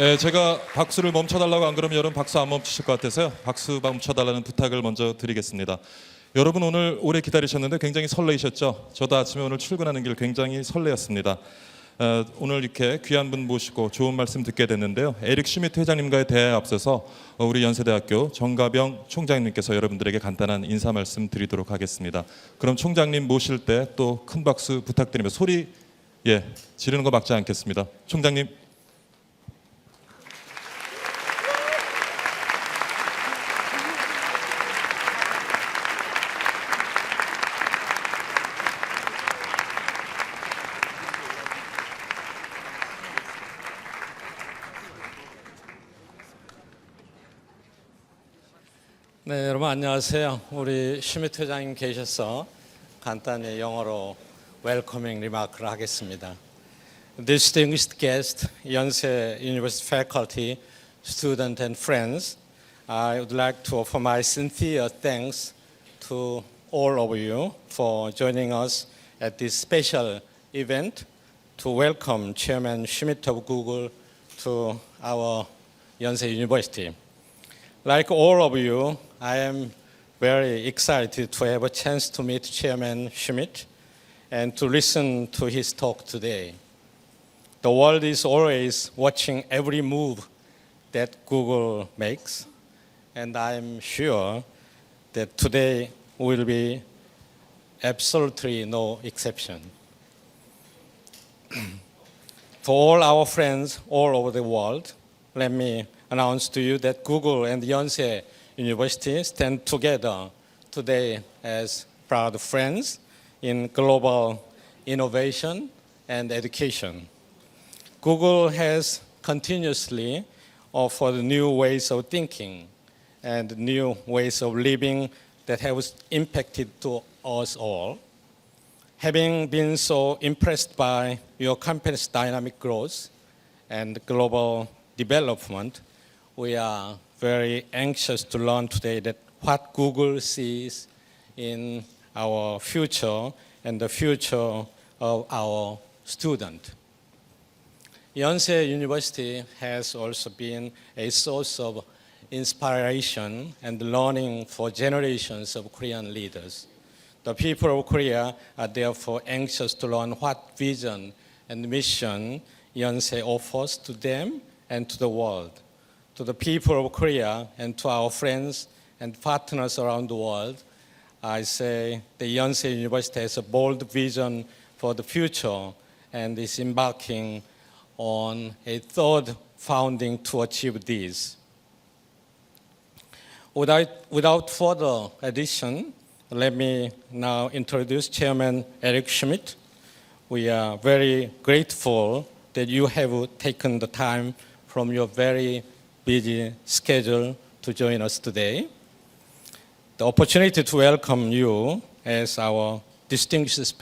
제가 박수를 멈춰달라고 안 그러면 여러분 박수 안 멈추실 것 같아서요. 박수 멈춰달라는 부탁을 먼저 드리겠습니다. 여러분 오늘 오래 기다리셨는데 굉장히 설레이셨죠? 저도 아침에 오늘 출근하는 길 굉장히 설레었습니다. 오늘 이렇게 귀한 분 모시고 좋은 말씀 듣게 됐는데요. 에릭슈미트 회장님과의 대화에 앞서서 우리 연세대학교 정가병 총장님께서 여러분들에게 간단한 인사 말씀 드리도록 하겠습니다. 그럼 총장님 모실 때 또 큰 박수 부탁드리며 소리 지르는 거 막지 않겠습니다. 총장님. 네, 여러분 안녕하세요. 우리 슈미트 회장님 계셔서 간단히 영어로 웰커밍 리마크를 하겠습니다. Distinguished guest, Yonsei University faculty, students and friends, I would like to offer my sincere thanks to all of you for joining us at this special event to welcome Chairman Schmidt of Google to our Yonsei University. Like all of you, I am very excited to have a chance to meet Chairman Schmidt and to listen to his talk today. The world is always watching every move that Google makes, and I'm sure that today will be absolutely no exception. For all our friends all over the world, let me announce to you that Google and Yonsei University stand together today as proud friends in global innovation and education. Google has continuously offered new ways of thinking and new ways of living that have impacted to us all. Having been so impressed by your company's dynamic growth and global development, we are very anxious to learn today that what Google sees in our future and the future of our student. Yonsei University has also been a source of inspiration and learning for generations of Korean leaders. The people of Korea are therefore anxious to learn what vision and mission Yonsei offers to them and to the world. To the people of Korea and to our friends and partners around the world, I say the Yonsei University has a bold vision for the future and is embarking on a third founding to achieve this. Without further addition, let me now introduce Chairman Erik. We are very grateful that you have taken the time from your very busy schedule to join us today. The opportunity to welcome you as our distinguished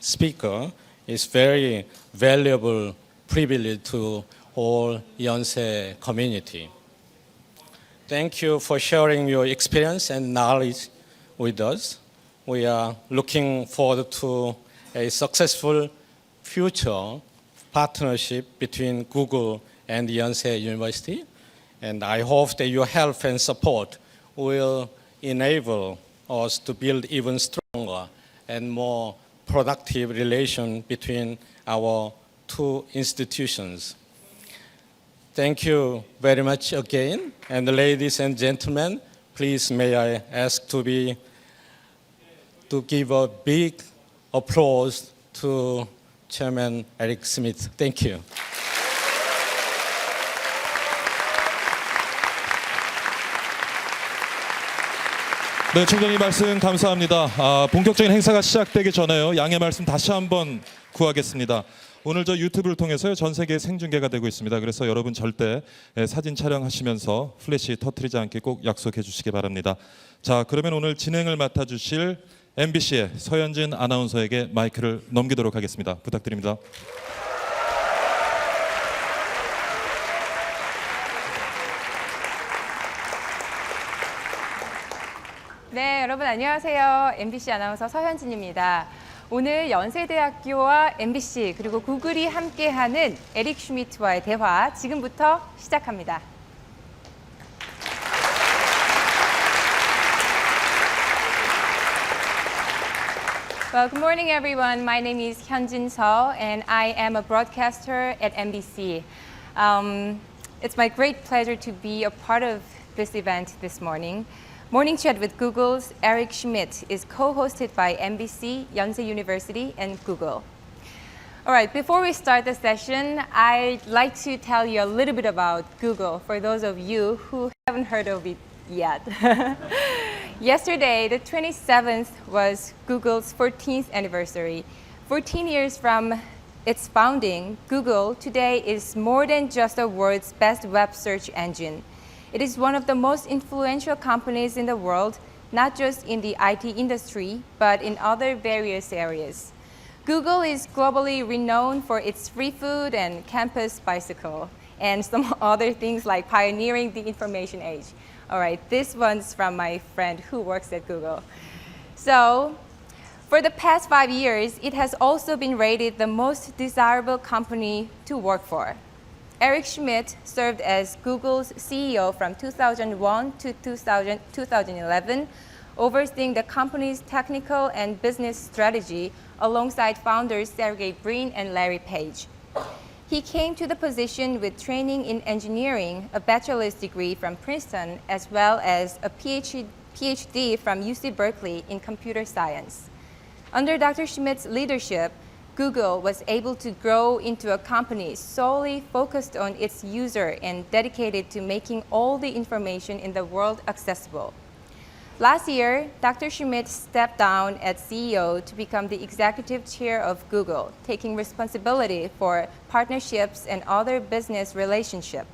speaker is very valuable privilege to all Yonsei community. Thank you for sharing your experience and knowledge with us. We are looking forward to a successful future partnership between Google and Yonsei University, and I hope that your help and support will enable us to build even stronger and more productive relation between our two institutions. Thank you very much again, and ladies and gentlemen, please may I ask to give a big applause to Chairman Erik. Thank you. 네, 총장님 말씀 감사합니다. 본격적인 행사가 시작되기 전에요. 양해 말씀 다시 한번 구하겠습니다. 오늘 저 유튜브를 통해서요, 전 세계 생중계가 되고 있습니다. 그래서 여러분 절대 사진 촬영하시면서 플래시 터뜨리지 않게 꼭 약속해 주시기 바랍니다. 자, 그러면 오늘 진행을 맡아주실 MBC의 서현진 아나운서에게 마이크를 넘기도록 하겠습니다. 부탁드립니다. 네, 여러분 안녕하세요. MBC 아나운서 서현진입니다. 오늘 연세대학교와 MBC 그리고 구글이 함께하는 에릭슈미트와의 대화 지금부터 시작합니다. Well, good morning, everyone. My name is Hyunjin Seo, and I am a broadcaster at MBC. It's my great pleasure to be a part of this event this morning. Morning Chat with Google's Eric Schmidt is co-hosted by MBC, Yonsei University, and Google. All right, before we start the session, I'd like to tell you a little bit about Google for those of you who haven't heard of it yet. Yesterday, the 27th, was Google's 14th anniversary. 14 years from its founding, Google today is more than just the world's best web search engine. It is one of the most influential companies in the world, not just in the IT industry, but in other various areas. Google is globally renowned for its free food and campus bicycle, and some other things like pioneering the information age. All right, this one's from my friend who works at Google. So, for the past 5 years, it has also been rated the most desirable company to work for. Eric Schmidt served as Google's CEO from 2001 to 2011, overseeing the company's technical and business strategy alongside founders Sergey Brin and Larry Page. He came to the position with training in engineering, a bachelor's degree from Princeton, as well as a PhD from UC Berkeley in computer science. Under Dr. Schmidt's leadership, Google was able to grow into a company solely focused on its user and dedicated to making all the information in the world accessible. Last year, Dr. Schmidt stepped down as CEO to become the executive chair of Google, taking responsibility for partnerships and other business relationships.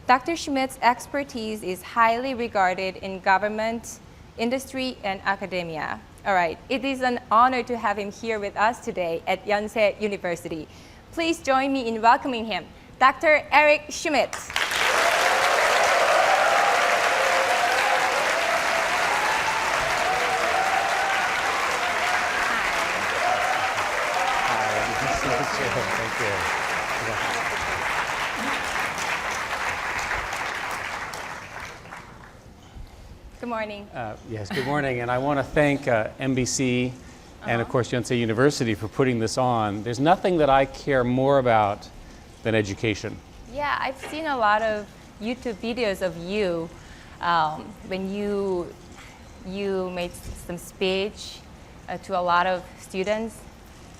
Dr. Schmidt's expertise is highly regarded in government, industry, and academia. All right, it is an honor to have him here with us today at Yonsei University. Please join me in welcoming him, Dr. Eric Schmidt. Thank you. Good morning. Yes, good morning. And I want to thank NBC and, of course, Yonsei University for putting this on. There's nothing that I care more about than education. Yeah, I've seen a lot of YouTube videos of you when you made some speech to a lot of students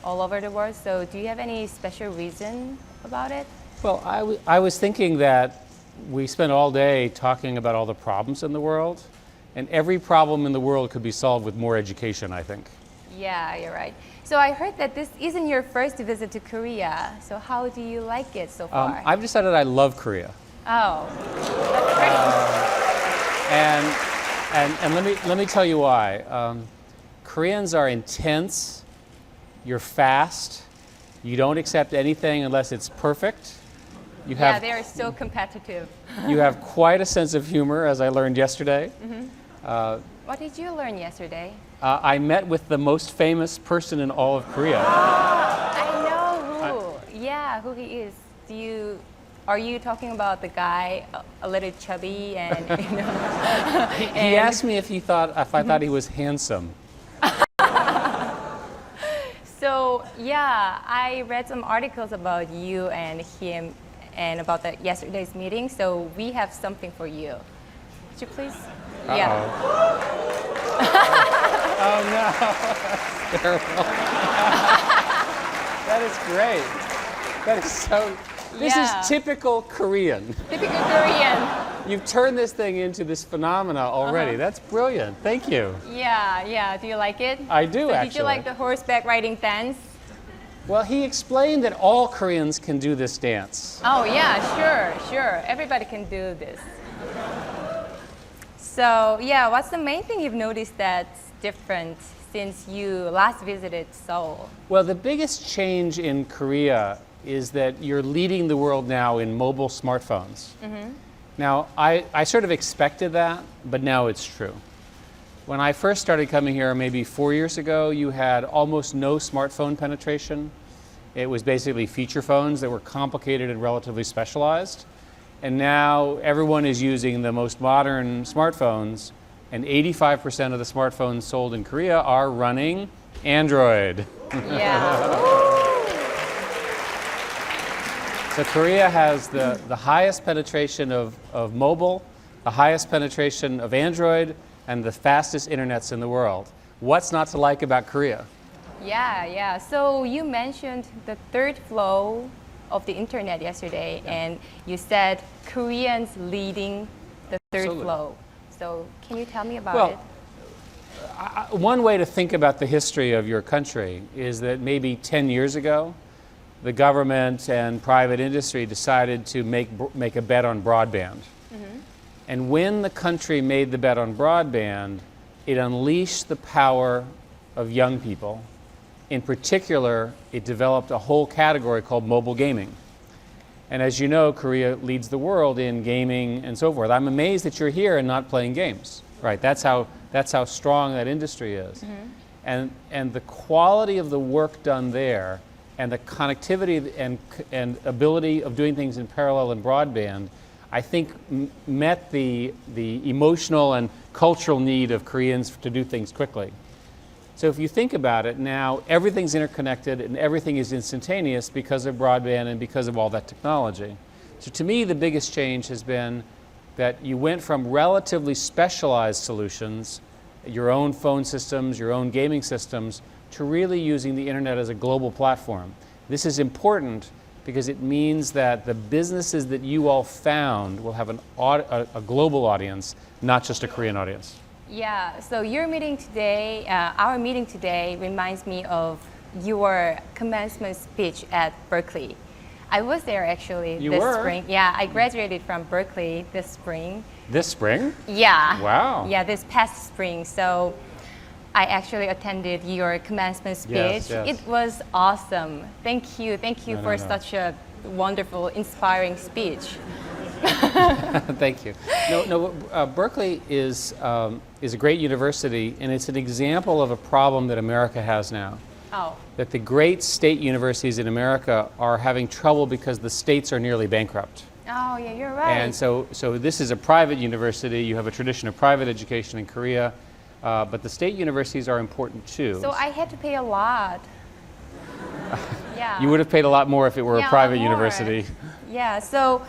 all over the world. So do you have any special reason about it? Well, I was thinking that we spend all day talking about all the problems in the world, and every problem in the world could be solved with more education, I think. Yeah, you're right. So I heard that this isn't your first visit to Korea. So how do you like it so far? I've decided I love Korea. Oh, that's And let me tell you why. Koreans are intense. You're fast. You don't accept anything unless it's perfect. Yeah, they are so competitive. You have quite a sense of humor, as I learned yesterday. What did you learn yesterday? I met with the most famous person in all of Korea. I know who he is. Are you talking about the guy a little chubby and you know? He asked me if I thought he was handsome. So yeah, I read some articles about you and him and about yesterday's meeting. So we have something for you. Could you please? Yeah. Oh no, that's terrible. That is great. That is so. This Yeah. is typical Korean. Typical Korean. You've turned this thing into this phenomena already. That's brilliant. Thank you. Yeah. Do you like it? I do, so actually. Did you like the horseback riding dance? Well, he explained that all Koreans can do this dance. Oh yeah, sure. Everybody can do this. So yeah, what's the main thing you've noticed that's different since you last visited Seoul? Well, the biggest change in Korea is that you're leading the world now in mobile smartphones. Now, I sort of expected that, but now it's true. When I first started coming here maybe 4 years ago, you had almost no smartphone penetration. It was basically feature phones that were complicated and relatively specialized. And now everyone is using the most modern smartphones, and 85% of the smartphones sold in Korea are running Android. Yeah. So Korea has the highest penetration of mobile, the highest penetration of Android, and the fastest internets in the world. What's not to like about Korea? Yeah. So you mentioned the third flow of the internet yesterday, and you said Koreans leading the third Absolutely. flow. So can you tell me about it? One way to think about the history of your country is that maybe 10 years ago, the government and private industry decided to make a bet on broadband. And when the country made the bet on broadband, it unleashed the power of young people. In particular, it developed a whole category called mobile gaming. And as you know, Korea leads the world in gaming and so forth. I'm amazed that you're here and not playing games. Right, that's how strong that industry is. And the quality of the work done there and the connectivity and ability of doing things in parallel and broadband, I think met the emotional and cultural need of Koreans to do things quickly. So if you think about it now, everything's interconnected and everything is instantaneous because of broadband and because of all that technology. So to me, the biggest change has been that you went from relatively specialized solutions, your own phone systems, your own gaming systems, to really using the internet as a global platform. This is important because it means that the businesses that you all found will have a global audience, not just a Korean audience. Yeah, so your meeting today, our meeting today reminds me of your commencement speech at Berkeley. I was there actually You this were? spring. Yeah, I graduated from Berkeley this spring. This spring? Yeah. Wow. Yeah, this past spring. So I actually attended your commencement speech. Yes, yes. It was awesome. Thank you for such a wonderful, inspiring speech. Thank you. Berkeley is a great university, and it's an example of a problem that America has now. Oh. That the great state universities in America are having trouble because the states are nearly bankrupt. Oh, yeah, you're right. And so this is a private university. You have a tradition of private education in Korea, but the state universities are important too. So I had to pay a lot. Yeah. You would have paid a lot more if it were a Yeah, private more. university. Yeah, so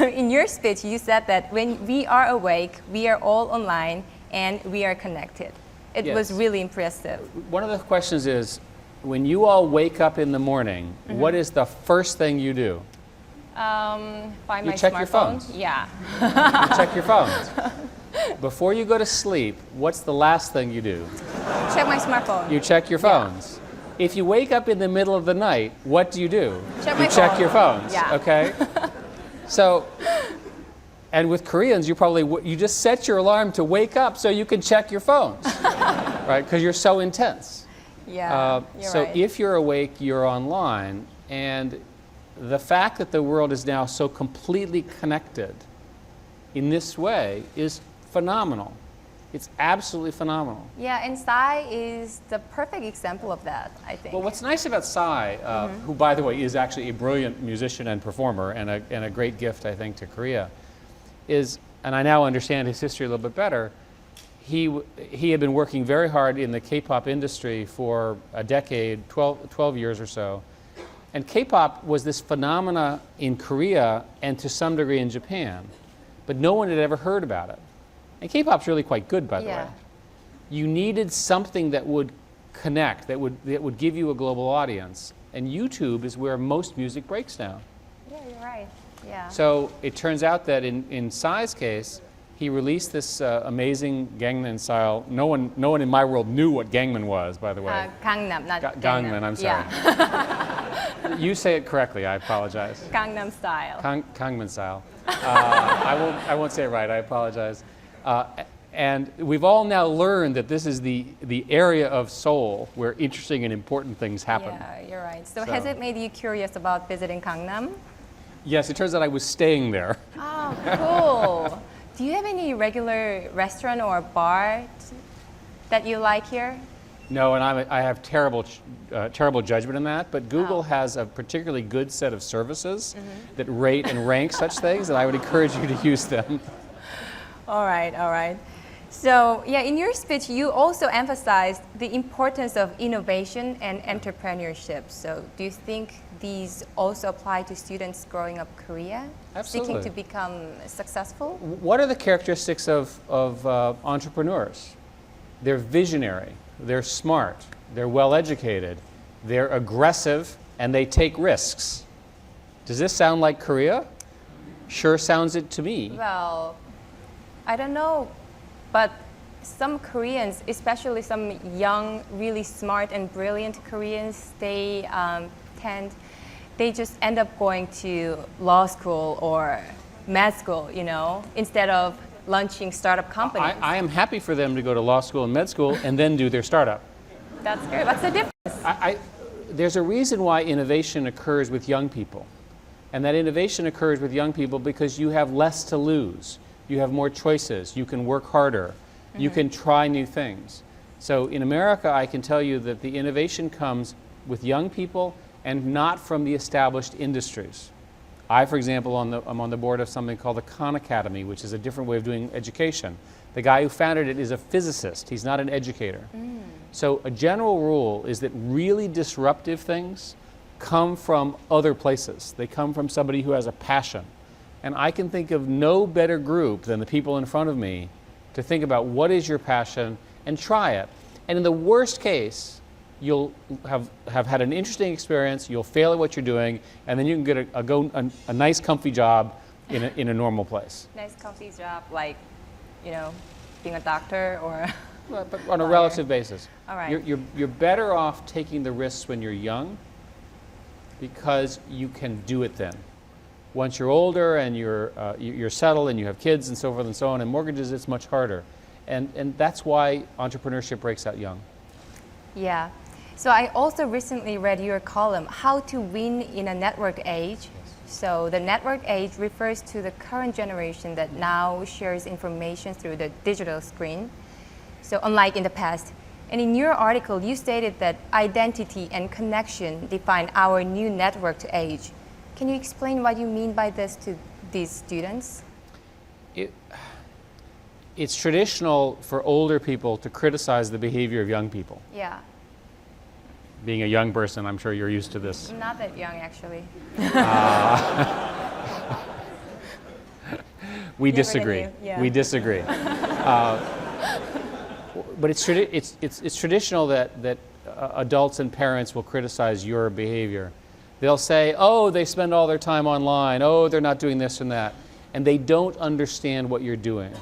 in your speech, you said that when we are awake, we are all online and we are connected. It was Yes. really impressive. One of the questions is, when you all wake up in the morning, what is the first thing you do? Find You my check your smartphone. phones. Yeah. You check your phones. Before you go to sleep, what's the last thing you do? Check my smartphone. You check your phones. If you wake up in the middle of the night, what do? Check You my check phone. your phones, Yeah. okay? So, and with Koreans, you just set your alarm to wake up so you can check your phones, right? Because you're so intense. Yeah, you're So right. if you're awake, you're online, and the fact that the world is now so completely connected in this way is phenomenal. It's absolutely phenomenal. Yeah, and Sai is the perfect example of that, I think. Well, what's nice about Sai, who, by the way, is actually a brilliant musician and performer and a great gift, I think, to Korea, is, and I now understand his history a little bit better, he had been working very hard in the K-pop industry for a decade, 12 years or so. And K-pop was this phenomena in Korea and to some degree in Japan, but no one had ever heard about it. And K-pop's really quite good, by the way. You needed something that would connect, that would give you a global audience. And YouTube is where most music breaks now. Yeah, you're right. Yeah. So it turns out that in Sai's case, he released this amazing Gangnam style. No one in my world knew what Gangnam was, by the way. Gangnam, not Gangnam, I'm sorry. Yeah. You say it correctly, I apologize. Gangnam style. Gangnam style. I won't say it right, I apologize. And we've all now learned that this is the area of Seoul where interesting and important things happen. Yeah, you're right. So has it made you curious about visiting Gangnam? Yes, it turns out I was staying there. Oh, cool. Do you have any regular restaurant or bar that you like here? No, and I have terrible judgment in that, but Google has a particularly good set of services that rate and rank such things, and I would encourage you to use them. All right, all right. So, yeah, in your speech, you also emphasized the importance of innovation and entrepreneurship. So, do you think these also apply to students growing up Korea, Absolutely. seeking to become successful? What are the characteristics of entrepreneurs? They're visionary, they're smart, they're well-educated, they're aggressive, and they take risks. Does this sound like Korea? Sure sounds it to me. Well, I don't know, but some Koreans, especially some young, really smart and brilliant Koreans, they just end up going to law school or med school, you know, instead of launching startup companies. I am happy for them to go to law school and med school and then do their startup. That's great. What's the difference? There's a reason why innovation occurs with young people. And that innovation occurs with young people because you have less to lose. You have more choices. You can work harder. You can try new things. So in America, I can tell you that the innovation comes with young people and not from the established industries. I, for example, I'm on the board of something called the Khan Academy, which is a different way of doing education. The guy who founded it is a physicist. He's not an educator. So a general rule is that really disruptive things come from other places. They come from somebody who has a passion. And I can think of no better group than the people in front of me to think about what is your passion and try it. And in the worst case, you'll have had an interesting experience, you'll fail at what you're doing, and then you can get a nice comfy job in a normal place. Nice comfy job, like, you know, being a doctor or... But on a relative basis. All right. You're better off taking the risks when you're young because you can do it then. Once you're older and you're settled and you have kids and so forth and so on, and mortgages, it's much harder. And that's why entrepreneurship breaks out young. Yeah. So I also recently read your column, How to Win in a Network Age. So the network age refers to the current generation that now shares information through the digital screen. So unlike in the past. And in your article, you stated that identity and connection define our new networked age. Can you explain what you mean by this to these students? It's traditional for older people to criticize the behavior of young people. Yeah. Being a young person, I'm sure you're used to this. I'm not that young, actually. We Younger than disagree. you, yeah. We disagree. But it's traditional that adults and parents will criticize your behavior. They'll say, oh, they spend all their time online. Oh, they're not doing this and that. And they don't understand what you're doing.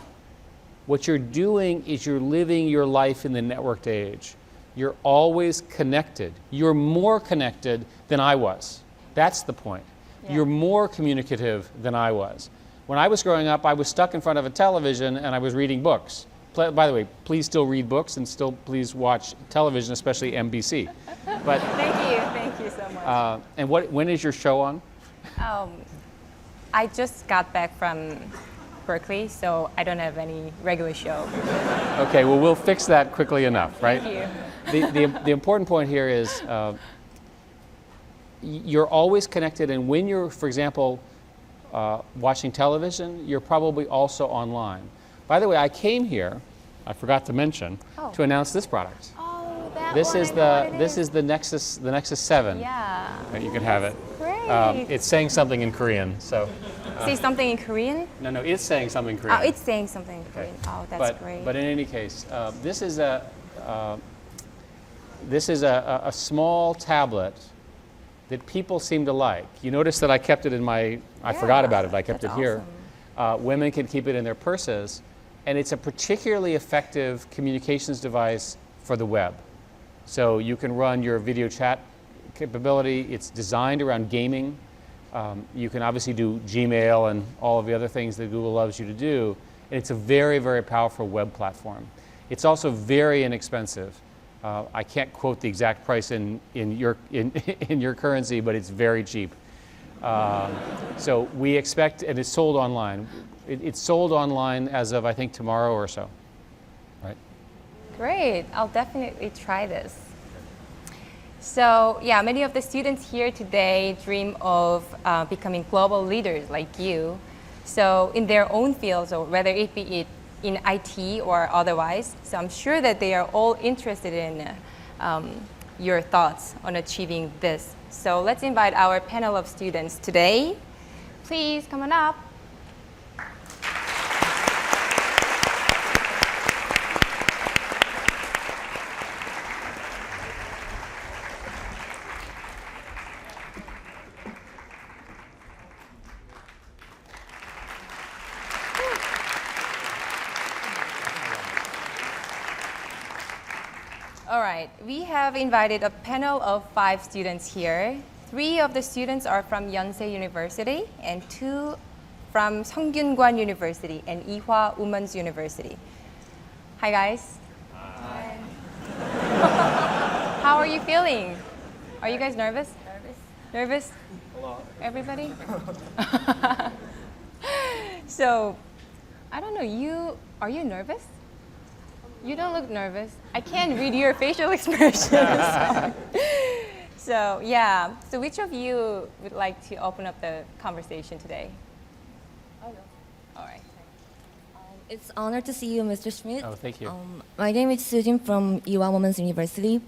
What you're doing is you're living your life in the networked age. You're always connected. You're more connected than I was. That's the point. Yeah. You're more communicative than I was. When I was growing up, I was stuck in front of a television and I was reading books. By the way, please still read books and still please watch television, especially NBC. But Thank you so much. and when is your show on? I just got back from Berkeley, so I don't have any regular show. Okay, well, we'll fix that quickly enough, right? Thank you. The important point here is you're always connected, and when you're, for example, watching television, you're probably also online. By the way, I came here, I forgot to mention, to announce this product. Oh, that This one, is I know what it this is the Nexus 7. Yeah. You can have it. Great. It's saying something in Korean, so. Say something in Korean? No, it's saying something in Korean. Oh, it's saying something in Korean. Oh, that's great. But in any case, this is a small tablet that people seem to like. You notice that I kept it in my. I forgot about it. I kept it that's here. Women can keep it in their purses, and it's a particularly effective communications device for the web. So you can run your video chat capability. It's designed around gaming. You can obviously do Gmail and all of the other things that Google loves you to do. And it's a very, very powerful web platform. It's also very inexpensive. I can't quote the exact price in your currency, but it's very cheap. So we expect, and it's sold online. It's sold online as of, I think, tomorrow or so. Right? Great, I'll definitely try this. So yeah, many of the students here today dream of becoming global leaders like you. So in their own fields, or whether it be in IT or otherwise, so I'm sure that they are all interested in your thoughts on achieving this. So let's invite our panel of students today. Please come on up. All right, we have invited a panel of 5 students here. 3 of the students are from Yonsei University and 2 from Seonggyunkwan University and Ewha Women's University. Hi guys. Hi. How are you feeling? Are you guys nervous? Nervous? A lot. Everybody? So, I don't know, are you nervous? You don't look nervous. I can't read your facial expressions. So yeah, so which of you would like to open up the conversation today? Oh, no. All right. It's an honor to see you, Mr. Schmidt. Oh, thank you. My name is Sujin from Ewha Women's University.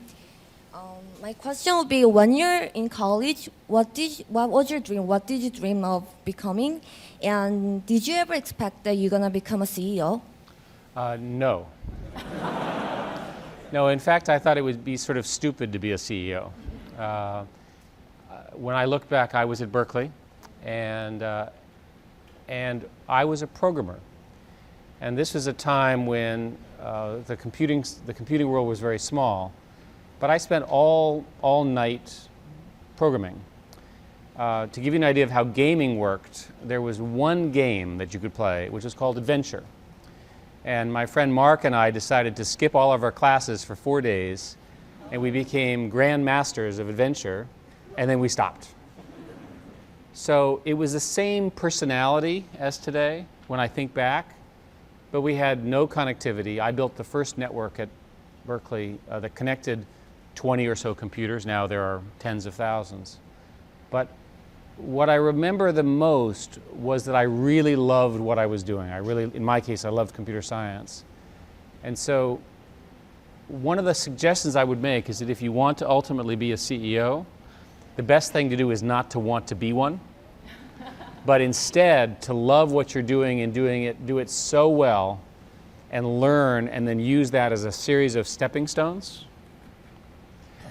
My question would be: when you're in college, what was your dream? What did you dream of becoming? And did you ever expect that you're gonna become a CEO? No. No, in fact, I thought it would be sort of stupid to be a CEO. When I look back, I was at Berkeley, and I was a programmer. And this was a time when the computing world was very small, but I spent all night programming. To give you an idea of how gaming worked, there was one game that you could play, which was called Adventure. And my friend Mark and I decided to skip all of our classes for 4 days, and we became grand masters of Adventure, and then we stopped. So it was the same personality as today when I think back, but we had no connectivity. I built the first network at Berkeley that connected 20 or so computers. Now there are tens of thousands. But what I remember the most was that I really loved what I was doing. In my case, I loved computer science. And so one of the suggestions I would make is that if you want to ultimately be a CEO, the best thing to do is not to want to be one, but instead to love what you're doing and do it so well and learn and then use that as a series of stepping stones.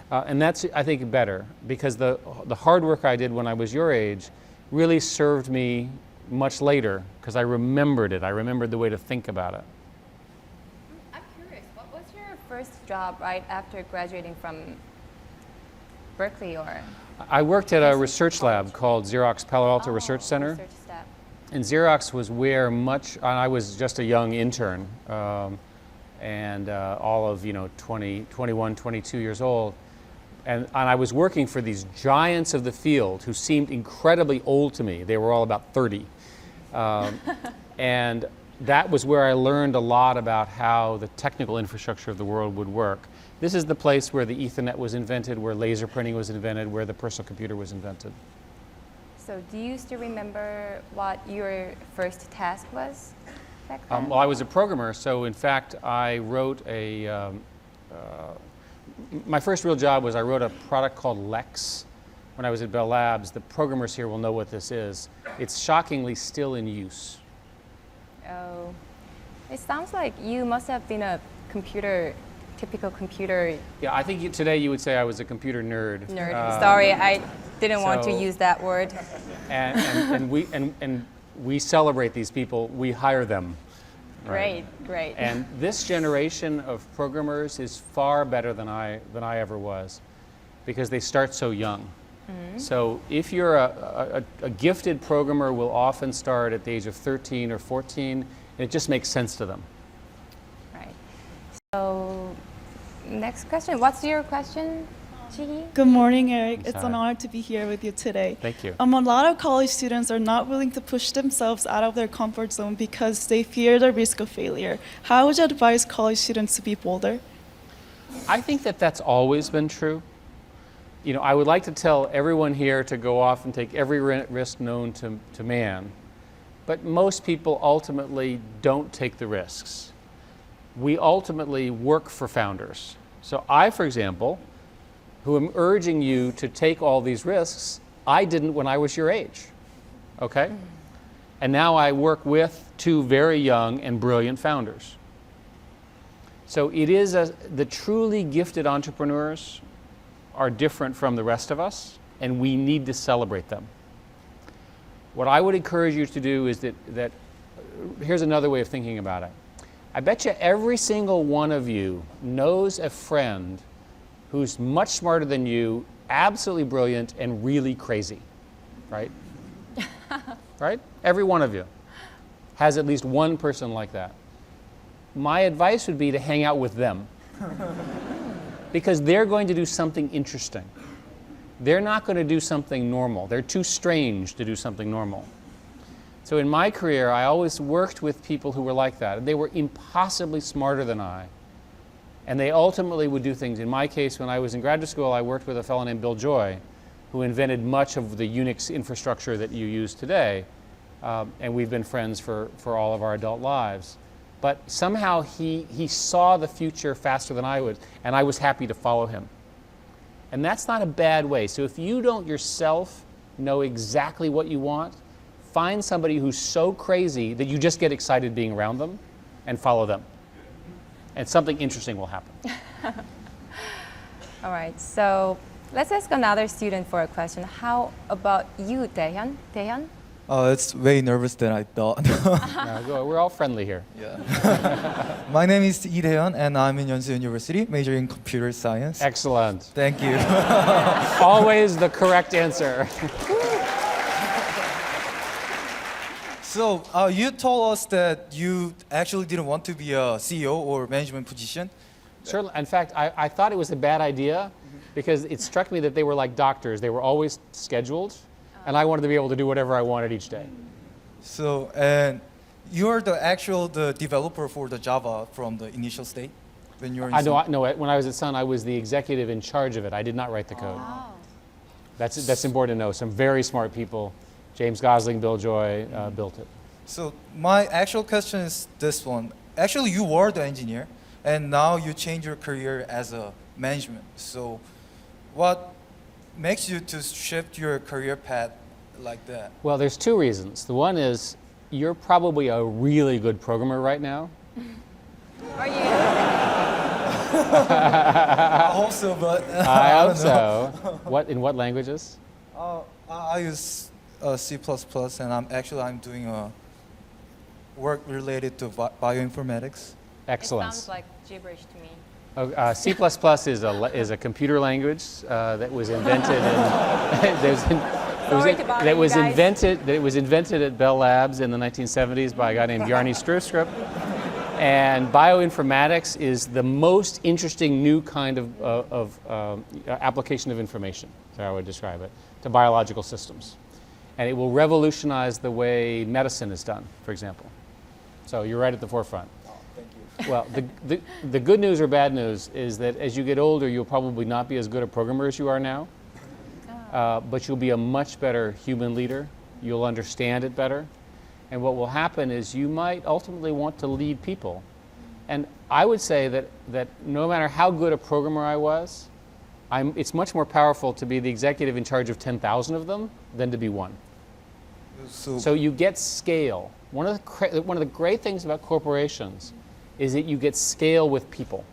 And that's, I think, better, because the hard work I did when I was your age really served me much later, because I remembered it. I remembered the way to think about it. I'm curious, what was your first job right after graduating from Berkeley or? I worked at a research lab called Xerox Palo Alto Research Center. Research staff. And Xerox was where I was just a young intern, and all of 20, 21, 22 years old. And I was working for these giants of the field who seemed incredibly old to me. They were all about 30. And that was where I learned a lot about how the technical infrastructure of the world would work. This is the place where the Ethernet was invented, where laser printing was invented, where the personal computer was invented. So do you still remember what your first task was back then? Well, I was a programmer, so in fact I wrote my first real job was I wrote a product called Lex when I was at Bell Labs. The programmers here will know what this is. It's shockingly still in use. Oh, it sounds like you must have been a typical computer Yeah, I think today you would say I was a computer nerd. Sorry, I didn't want to so- use that word. And we celebrate these people. We hire them. Great, great. And this generation of programmers is far better than I ever was, because they start so young. So if you're a gifted programmer, will often start at the age of 13 or 14, and it just makes sense to them. Right. So, next question. What's your question? Good morning, Eric. It's an Hi. honor to be here with you today. Thank you. A lot of college students are not willing to push themselves out of their comfort zone because they fear the risk of failure. How would you advise college students to be bolder? I think that that's always been true. You know, I would like to tell everyone here to go off and take every risk known to man, but most people ultimately don't take the risks. We ultimately work for founders. So I, for example, who am urging you to take all these risks, I didn't when I was your age, okay? And now I work with two very young and brilliant founders. So it is the truly gifted entrepreneurs are different from the rest of us, and we need to celebrate them. What I would encourage you to do is that here's another way of thinking about it. I bet you every single one of you knows a friend who's much smarter than you, absolutely brilliant, and really crazy, right? Right? Every one of you has at least one person like that. My advice would be to hang out with them because they're going to do something interesting. They're not going to do something normal. They're too strange to do something normal. So in my career, I always worked with people who were like that. They were impossibly smarter than I. And they ultimately would do things. In my case, when I was in graduate school, I worked with a fellow named Bill Joy, who invented much of the Unix infrastructure that you use today. And we've been friends for all of our adult lives. But somehow he saw the future faster than I would, and I was happy to follow him. And that's not a bad way. So if you don't yourself know exactly what you want, find somebody who's so crazy that you just get excited being around them and follow them. And something interesting will happen. All right, so let's ask another student for a question. How about you, Daehyun? Daehyun? It's way nervous than I thought. We're all friendly here. Yeah. My name is Lee Daehyun, and I'm in Yonsei University, majoring in computer science. Excellent. Thank you. Always the correct answer. So you told us that you actually didn't want to be a CEO or management position. Certainly. In fact, I thought it was a bad idea because it struck me that they were like doctors. They were always scheduled, and I wanted to be able to do whatever I wanted each day. So and you're the developer for the Java from the initial state when you were in No, when I was at Sun, I was the executive in charge of it. I did not write the code. That's important to know. Some very smart people, James Gosling, Bill Joy, built it. So my actual question is this one. Actually, you were the engineer, and now you change your career as a management. So what makes you to shift your career path like that? Well, there's two reasons. The one is you're probably a really good programmer right now. Are you? I hope so, but I hope don't know. so. In what languages? I use C++, and I'm doing work related to bioinformatics. Excellent. It sounds like gibberish to me. C++ is a computer language that was invented that was invented at Bell Labs in the 1970s by a guy named Bjarne Stroustrup. And bioinformatics is the most interesting new kind of application of information, that's how I would describe it, to biological systems. And it will revolutionize the way medicine is done, for example. So you're right at the forefront. Well, the good news or bad news is that as you get older, you'll probably not be as good a programmer as you are now, but you'll be a much better human leader. You'll understand it better. And what will happen is you might ultimately want to lead people. And I would say that no matter how good a programmer I was, it's much more powerful to be the executive in charge of 10,000 of them than to be one. So you get scale. One of the great things about corporations is that you get scale with people.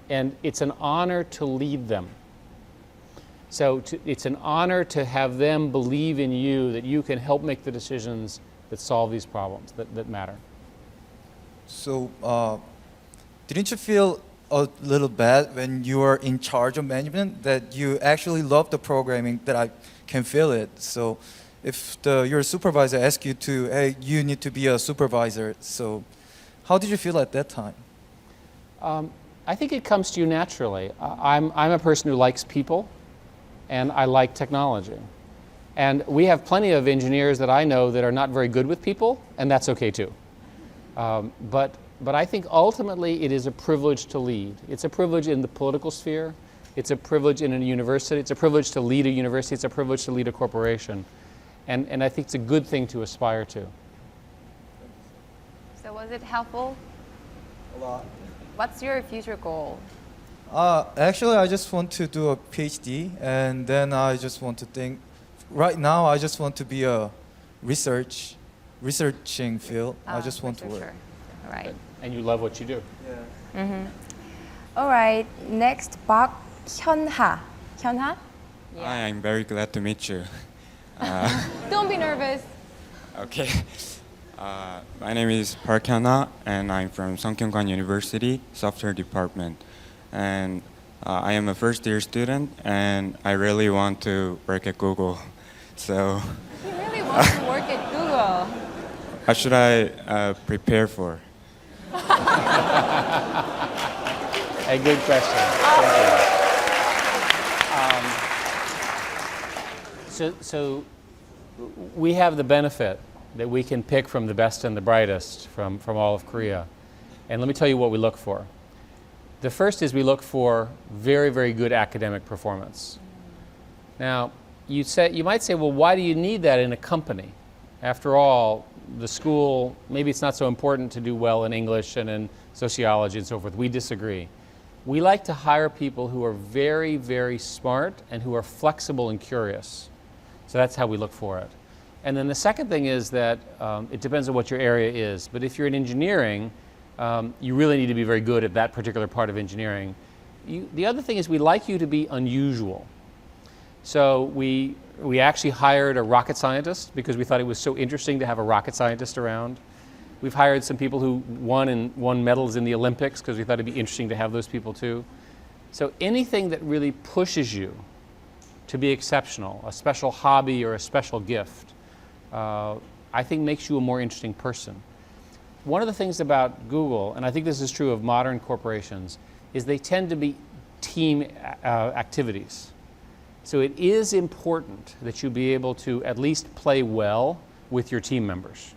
And it's an honor to lead them. So it's an honor to have them believe in you, that you can help make the decisions that solve these problems that matter. So didn't you feel a little bad when you were in charge of management that you actually love the programming, that I can feel it? So if your supervisor asks you to, hey, you need to be a supervisor, so how did you feel at that time? I think it comes to you naturally. I'm a person who likes people, and I like technology. And we have plenty of engineers that I know that are not very good with people, and that's okay too. But I think ultimately it is a privilege to lead. It's a privilege in the political sphere. It's a privilege in a university. It's a privilege to lead a university. It's a privilege to lead a corporation. And I think it's a good thing to aspire to. So was it helpful? A lot. What's your future goal? Actually, I just want to do a PhD, and then I just want to think. Right now, I just want to be a researching field. I just want to work. Researcher. All right. And you love what you do. All right. Next, 박현하. 현하? Hi, I'm very glad to meet you. Don't be nervous. Okay. My name is Park Hyuna, and I'm from Sungkyunkwan University Software Department. And I am a first-year student, and I really want to work at Google. So, You really want to work at Google. what should I prepare for? A good question. Thank you. So we have the benefit that we can pick from the best and the brightest from all of Korea. And let me tell you what we look for. The first is we look for very, very good academic performance. Now, you might say, well, why do you need that in a company? After all, the school, maybe it's not so important to do well in English and in sociology and so forth. We disagree. We like to hire people who are very, very smart and who are flexible and curious. So that's how we look for it. And then the second thing is that it depends on what your area is. But if you're in engineering, you really need to be very good at that particular part of engineering. The other thing is we like you to be unusual. So we actually hired a rocket scientist because we thought it was so interesting to have a rocket scientist around. We've hired some people who won medals in the Olympics because we thought it'd be interesting to have those people too. So anything that really pushes you to be exceptional, a special hobby or a special gift, I think makes you a more interesting person. One of the things about Google, and I think this is true of modern corporations, is they tend to be team activities. So it is important that you be able to at least play well with your team members.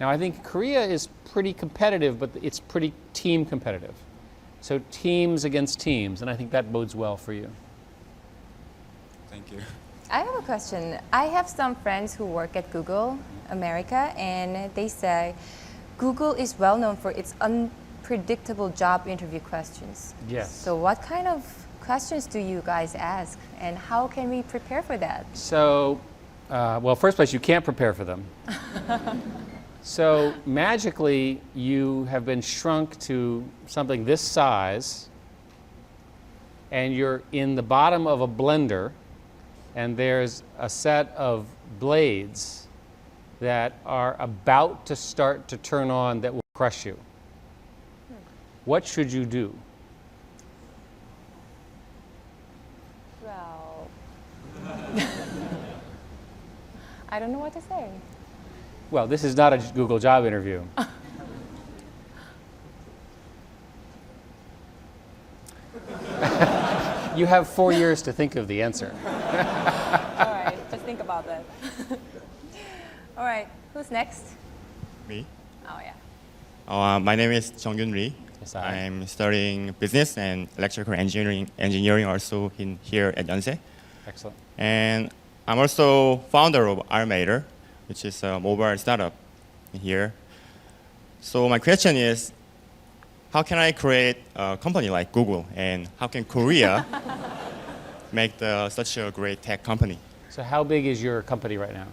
Now I think Korea is pretty competitive, but it's pretty team competitive. So teams against teams, and I think that bodes well for you. Thank you. I have a question. I have some friends who work at Google America, and they say Google is well known for its unpredictable job interview questions. Yes. So what kind of questions do you guys ask, and how can we prepare for that? So, well, first place, you can't prepare for them. So magically, you have been shrunk to something this size, and you're in the bottom of a blender, and there's a set of blades that are about to start to turn on that will crush you. What should you do? Well, I don't know what to say. Well, this is not a Google job interview. You have 4 years to think of the answer. All right, just think about that. All right, who's next? Me. Oh yeah. My name is Jeonggyun Ri. Yes, hi. I'm studying business and electrical engineering also in here at Yonsei. Excellent. And I'm also founder of Armator, which is a mobile startup in here. So my question is, how can I create a company like Google, and how can Korea make such a great tech company? So how big is your company right now?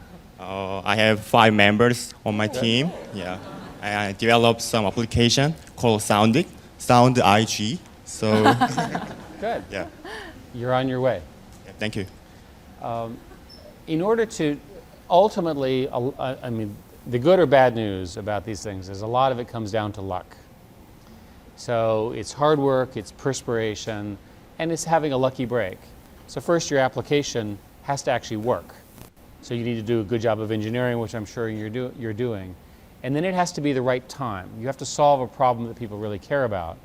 I have 5 members on my team. Yeah, I developed some application called Sound IG. So Good. yeah, You're on your way. thank you. In order to ultimately, I mean, the good or bad news about these things is a lot of it comes down to luck. So it's hard work, it's perspiration, and it's having a lucky break. So first, your application has to actually work. So you need to do a good job of engineering, which I'm sure you're doing. And then it has to be the right time. You have to solve a problem that people really care about.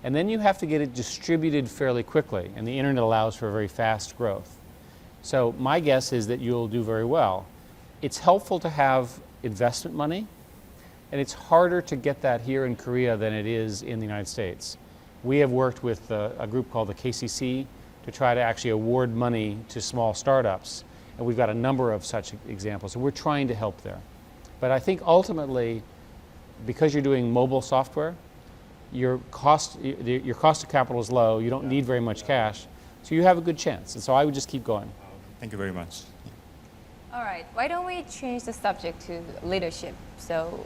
And then you have to get it distributed fairly quickly, and the internet allows for very fast growth. So my guess is that you'll do very well. It's helpful to have investment money, and it's harder to get that here in Korea than it is in the United States. We have worked with a group called the KCC to try to actually award money to small startups, and we've got a number of such examples. So we're trying to help there. But I think ultimately, because you're doing mobile software, your cost of capital is low, you don't need very much cash, so you have a good chance. And so I would just keep going. Thank you very much. All right, why don't we change the subject to leadership? So,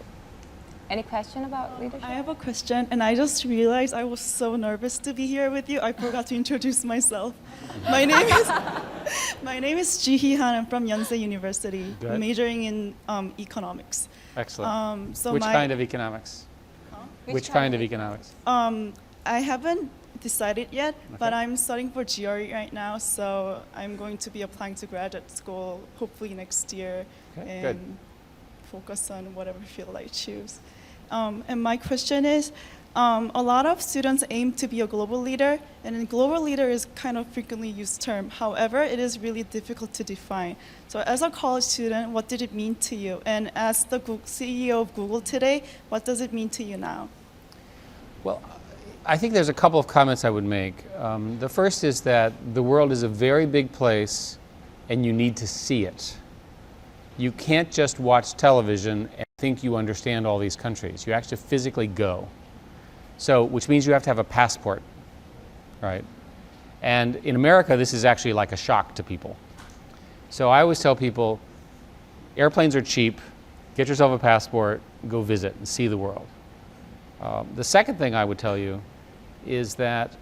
any question about leadership? I have a question, and I just realized I was so nervous to be here with you. I forgot to introduce myself. My name is Ji Han. I'm from Yonsei University, Good. majoring in economics. Excellent. So Which my- kind of economics? Which kind of economics? I haven't decided yet, but Okay. I'm studying for GRE right now, so I'm going to be applying to graduate school hopefully next year Okay, and good. focus on whatever field I choose. And my question is, a lot of students aim to be a global leader, and a global leader is kind of frequently used term. However, it is really difficult to define. So as a college student, what did it mean to you? And as the CEO of Google today, what does it mean to you now? Well, I think there's a couple of comments I would make. The first is that the world is a very big place and you need to see it. You can't just watch television and think you understand all these countries. You actually physically go. So, which means you have to have a passport, right? And in America, this is actually like a shock to people. So I always tell people, airplanes are cheap, get yourself a passport, go visit and see the world. The second thing I would tell you is that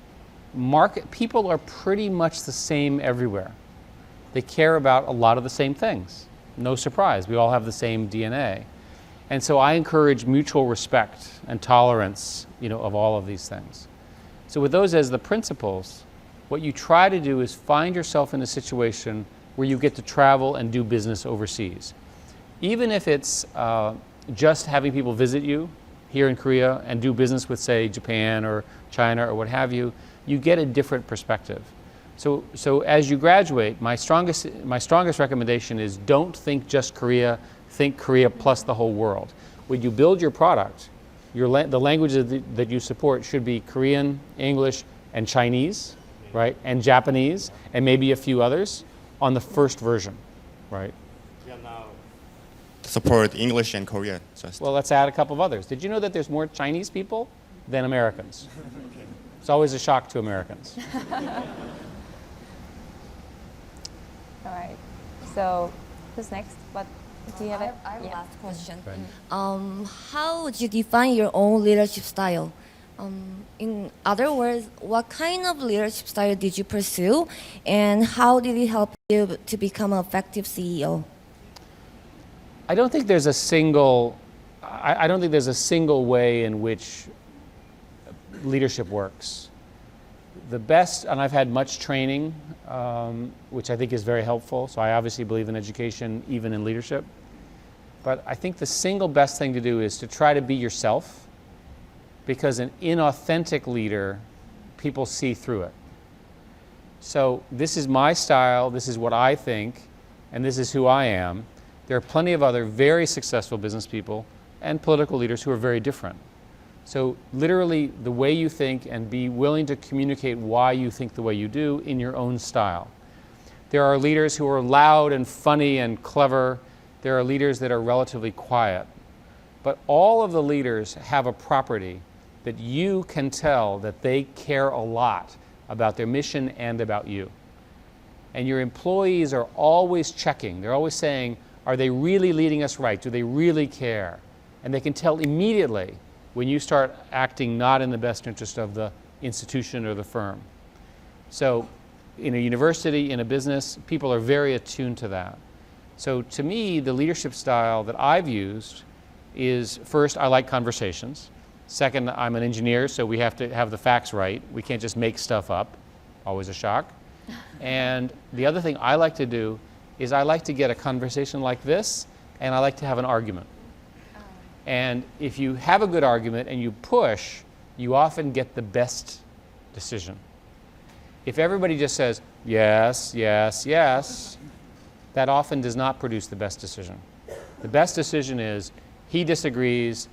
people are pretty much the same everywhere. They care about a lot of the same things. No surprise, we all have the same DNA. And so I encourage mutual respect and tolerance, of all of these things. So with those as the principles, what you try to do is find yourself in a situation where you get to travel and do business overseas. Even if it's just having people visit you here in Korea and do business with, say, Japan or China or what have you, you get a different perspective. So as you graduate, my strongest recommendation is don't think just Korea, think Korea plus the whole world. When you build your product, the languages that you support should be Korean, English, and Chinese, right? And Japanese, and maybe a few others on the first version, right? Support English and Korean. Just. Well, let's add a couple of others. Did you know that there's more Chinese people than Americans? It's always a shock to Americans. All right, so who's next? What do you have? I have a last question. Go ahead. How would you define your own leadership style? In other words, what kind of leadership style did you pursue, and how did it help you to become an effective CEO? I don't think there's a single way in which leadership works. The best, and I've had much training, which I think is very helpful. So I obviously believe in education, even in leadership. But I think the single best thing to do is to try to be yourself, because an inauthentic leader, people see through it. So this is my style, this is what I think, and this is who I am. There are plenty of other very successful business people and political leaders who are very different. So literally the way you think, and be willing to communicate why you think the way you do in your own style. There are leaders who are loud and funny and clever. There are leaders that are relatively quiet. But all of the leaders have a property that you can tell that they care a lot about their mission and about you. And your employees are always checking. They're always saying, are they really leading us right? Do they really care? And they can tell immediately when you start acting not in the best interest of the institution or the firm. So in a university, in a business, people are very attuned to that. So to me, the leadership style that I've used is, first, I like conversations. Second, I'm an engineer, so we have to have the facts right. We can't just make stuff up, always a shock. And the other thing I like to do is I like to get a conversation like this, and I like to have an argument. And if you have a good argument and you push, you often get the best decision. If everybody just says, yes, yes, yes, that often does not produce the best decision. The best decision is he disagrees,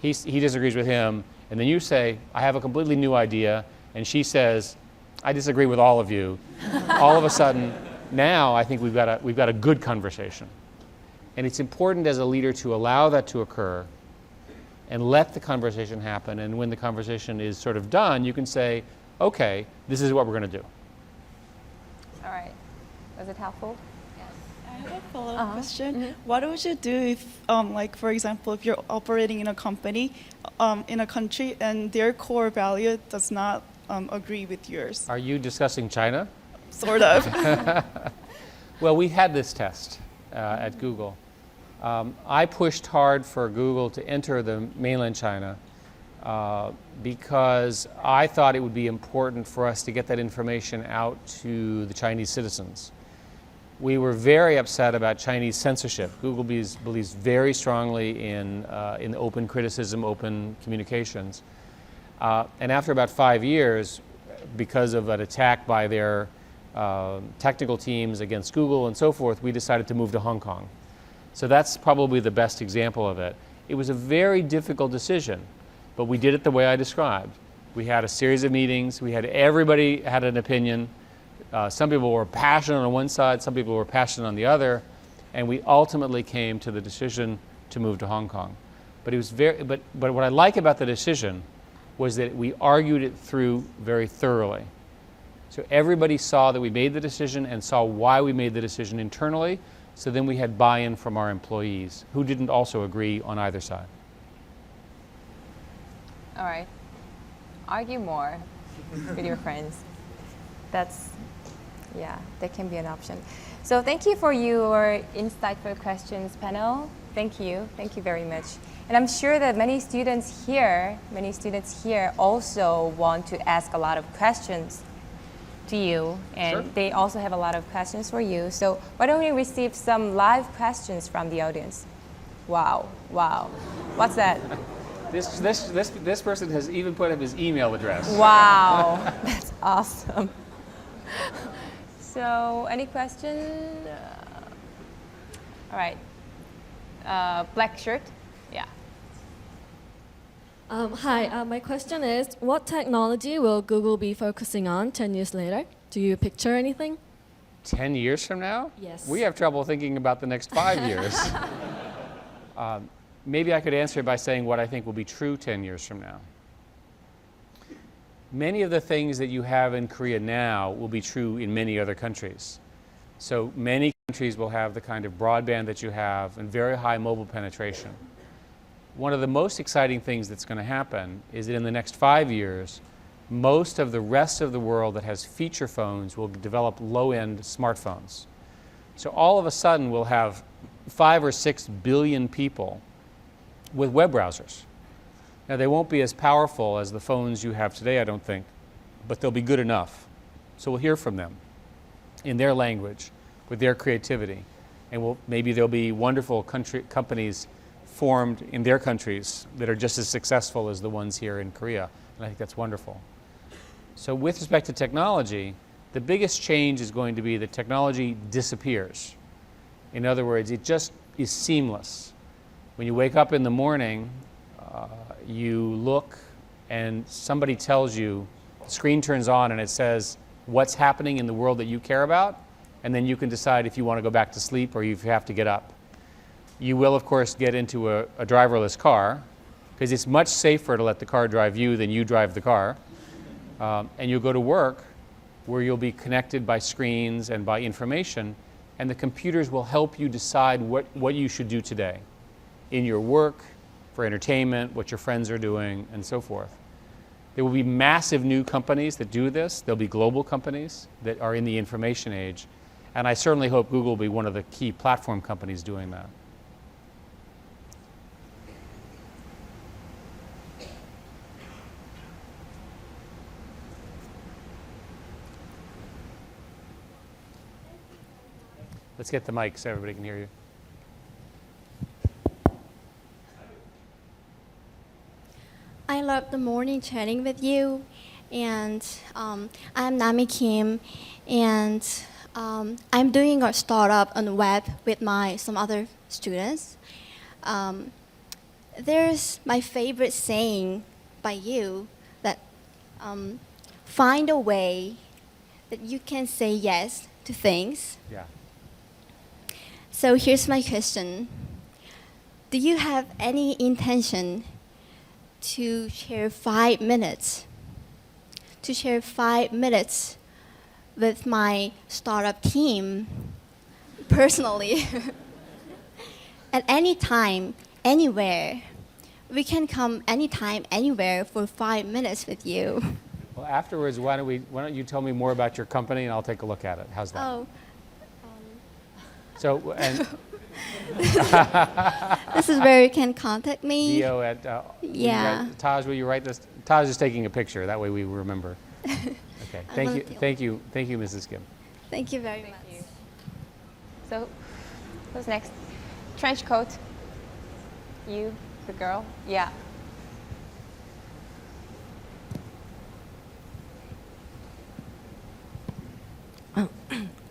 he disagrees with him, and then you say, I have a completely new idea, and she says, I disagree with all of you. All of a sudden, now I think we've got a good conversation. And it's important as a leader to allow that to occur and let the conversation happen. And when the conversation is sort of done, you can say, okay, this is what we're going to do. All right. Was it helpful? I have a follow-up question. What would you do if, like, for example, if you're operating in a company, in a country, and their core value does not agree with yours? Are you discussing China? Sort of. Well, we had this test at Google. I pushed hard for Google to enter the mainland China because I thought it would be important for us to get that information out to the Chinese citizens. We were very upset about Chinese censorship. Google believes very strongly in open criticism, open communications. And after about 5 years, because of an attack by their technical teams against Google and so forth, we decided to move to Hong Kong. So that's probably the best example of it. It was a very difficult decision, but we did it the way I described. We had a series of meetings. Everybody had an opinion. Some people were passionate on one side, some people were passionate on the other, and we ultimately came to the decision to move to Hong Kong. But it was but what I like about the decision was that we argued it through very thoroughly. So everybody saw that we made the decision and saw why we made the decision internally. So then we had buy-in from our employees who didn't also agree on either side. All right. Argue more with your friends. That can be an option. So thank you for your insightful questions, panel. Thank you very much. And I'm sure that many students here also want to ask a lot of questions to you, and Sure. They also have a lot of questions for you. So why don't we receive some live questions from the audience? Wow. What's that? This person has even put up his email address. Wow, that's awesome. So, any questions? All right. Black shirt? Yeah. Hi, my question is, what technology will Google be focusing on 10 years later? Do you picture anything? 10 years from now? Yes. We have trouble thinking about the next 5 years. Maybe I could answer it by saying what I think will be true 10 years from now. Many of the things that you have in Korea now will be true in many other countries. So many countries will have the kind of broadband that you have and very high mobile penetration. One of the most exciting things that's going to happen is that in the next 5 years, most of the rest of the world that has feature phones will develop low-end smartphones. So all of a sudden, we'll have 5 or 6 billion people with web browsers. Now, they won't be as powerful as the phones you have today, I don't think, but they'll be good enough. So we'll hear from them in their language, with their creativity, and maybe there'll be wonderful companies formed in their countries that are just as successful as the ones here in Korea, and I think that's wonderful. So with respect to technology, the biggest change is going to be that technology disappears. In other words, it just is seamless. When you wake up in the morning, you look and somebody tells you, the screen turns on and it says what's happening in the world that you care about, and then you can decide if you want to go back to sleep or if you have to get up. You will, of course, get into a driverless car, because it's much safer to let the car drive you than you drive the car. And you'll go to work where you'll be connected by screens and by information, and the computers will help you decide what you should do today in your work, for entertainment, what your friends are doing, and so forth. There will be massive new companies that do this. There'll be global companies that are in the information age. And I certainly hope Google will be one of the key platform companies doing that. Let's get the mic so everybody can hear you. I love up the morning chatting with you, and I'm Nami Kim, and I'm doing a startup on the web with some other students. There's my favorite saying by you that find a way that you can say yes to things. Yeah. So here's my question. Do you have any intention to share 5 minutes? To share 5 minutes with my startup team personally? At any time, anywhere. We can come anytime, anywhere for 5 minutes with you. Well, afterwards, why don't you tell me more about your company and I'll take a look at it. How's that? Oh, So, and this is where you can contact me. Dio at Yeah. Taj, will you write this? Taj is taking a picture. That way we remember. Okay. Thank you. Thank you. Thank you, Mrs. Kim. Thank you very much. you. So, who's next? Trench coat. You, the girl. Yeah.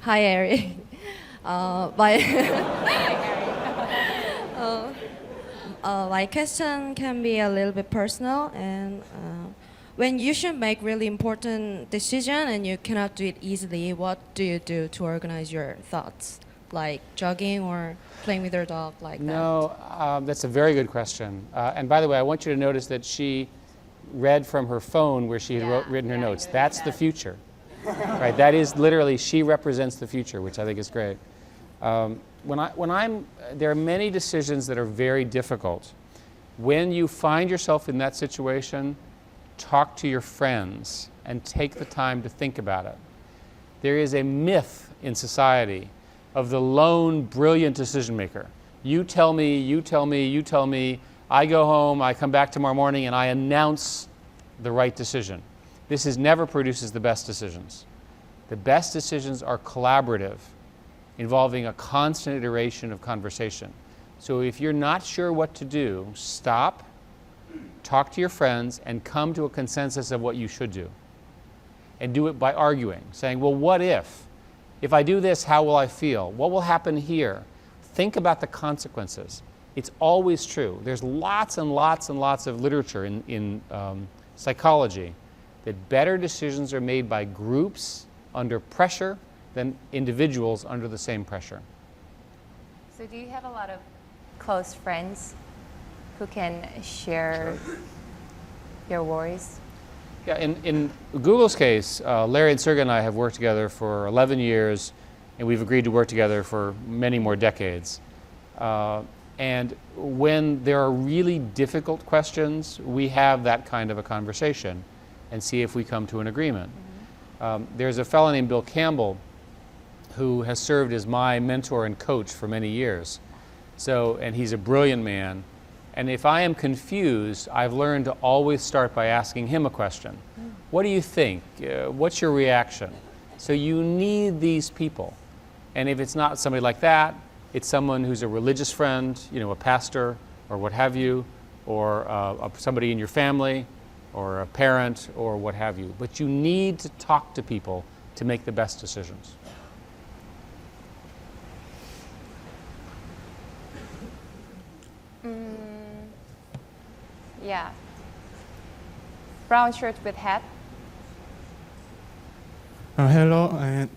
Hi, Eric. My question can be a little bit personal, and when you should make really important decision and you cannot do it easily, what do you do to organize your thoughts? Like jogging or playing with your dog, like that? No, that's a very good question. And by the way, I want you to notice that she read from her phone where she had written her notes. That's the future. Right, that is literally, she represents the future, which I think is great. There are many decisions that are very difficult. When you find yourself in that situation, talk to your friends and take the time to think about it. There is a myth in society of the lone brilliant decision maker. You tell me, you tell me, you tell me, I go home, I come back tomorrow morning and I announce the right decision. This never produces the best decisions. The best decisions are collaborative, involving a constant iteration of conversation. So if you're not sure what to do, stop, talk to your friends, and come to a consensus of what you should do. And do it by arguing, saying, well, what if? If I do this, how will I feel? What will happen here? Think about the consequences. It's always true. There's lots and lots and lots of literature in psychology that better decisions are made by groups under pressure than individuals under the same pressure. So, do you have a lot of close friends who can share your worries? Yeah, in Google's case, Larry and Sergey and I have worked together for 11 years, and we've agreed to work together for many more decades. And when there are really difficult questions, we have that kind of a conversation and see if we come to an agreement. There's a fellow named Bill Campbell who has served as my mentor and coach for many years. And he's a brilliant man. And if I am confused, I've learned to always start by asking him a question. What do you think? What's your reaction? So you need these people. And if it's not somebody like that, it's someone who's a religious friend, a pastor or what have you, or somebody in your family, or a parent, or what have you. But you need to talk to people to make the best decisions. Yeah. Brown shirt with hat. Hello, and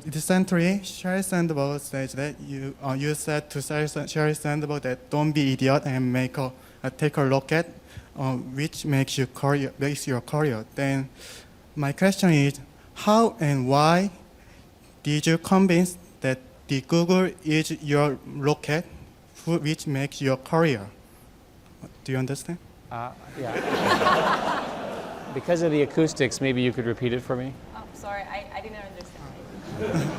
recently, Sheryl Sandberg said that you said to Sheryl Sandberg that don't be idiot and take a look at which makes your career. Then my question is, how and why did you convince that the Google is your rocket, which makes your career? Do you understand? Yeah. Because of the acoustics, maybe you could repeat it for me? Oh, sorry, I didn't understand.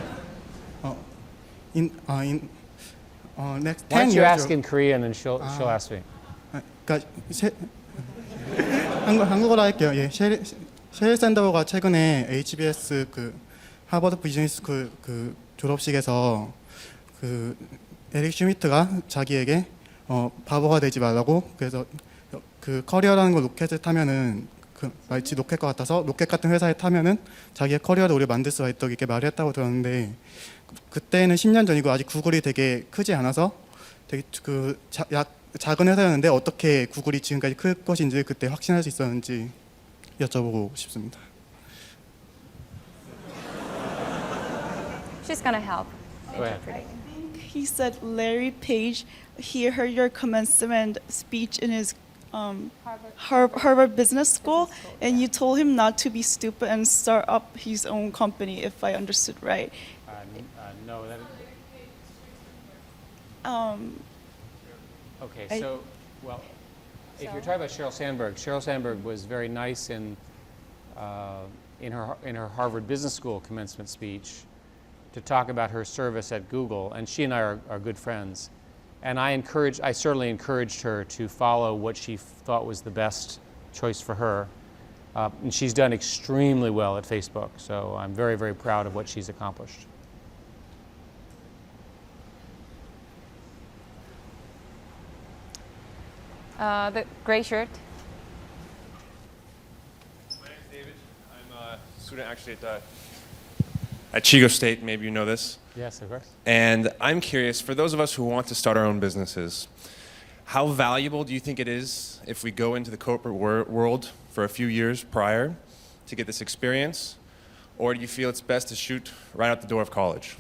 Next 10 years. Why don't you ask in Korean and she'll ask me. 그러니까 한국어로 할게요. 예, 셰릴 샌더버가 최근에 HBS 하버드 비즈니스 스쿨 졸업식에서 에릭슈미트가 자기에게 바보가 되지 말라고 그래서 그 커리어라는 걸 로켓을 타면은 그 마치 로켓과 같아서 로켓 같은 회사에 타면은 자기의 커리어를 오래 만들 수가 있다고 이렇게 말을 했다고 들었는데 그때는 10년 전이고 아직 구글이 되게 크지 않아서 되게 작은 회사였는데 어떻게 구글이 지금까지 클 것인지 그때 확신할 수 있었는지 여쭤보고 싶습니다. She's gonna help. Go ahead. He said Larry Page, he heard your commencement speech in his Harvard Business School, and you told him not to be stupid and start up his own company, if I understood right. No, that. Okay, I- so, well, if you're talking about Sheryl Sandberg was very nice in her Harvard Business School commencement speech to talk about her service at Google, and she and I are good friends. And I certainly encouraged her to follow what she thought was the best choice for her. And she's done extremely well at Facebook, so I'm very, very proud of what she's accomplished. The gray shirt. My name is David. I'm a student actually at Chico State. Maybe you know this. Yes, of course. And I'm curious, for those of us who want to start our own businesses, how valuable do you think it is if we go into the corporate world for a few years prior to get this experience? Or do you feel it's best to shoot right out the door of college?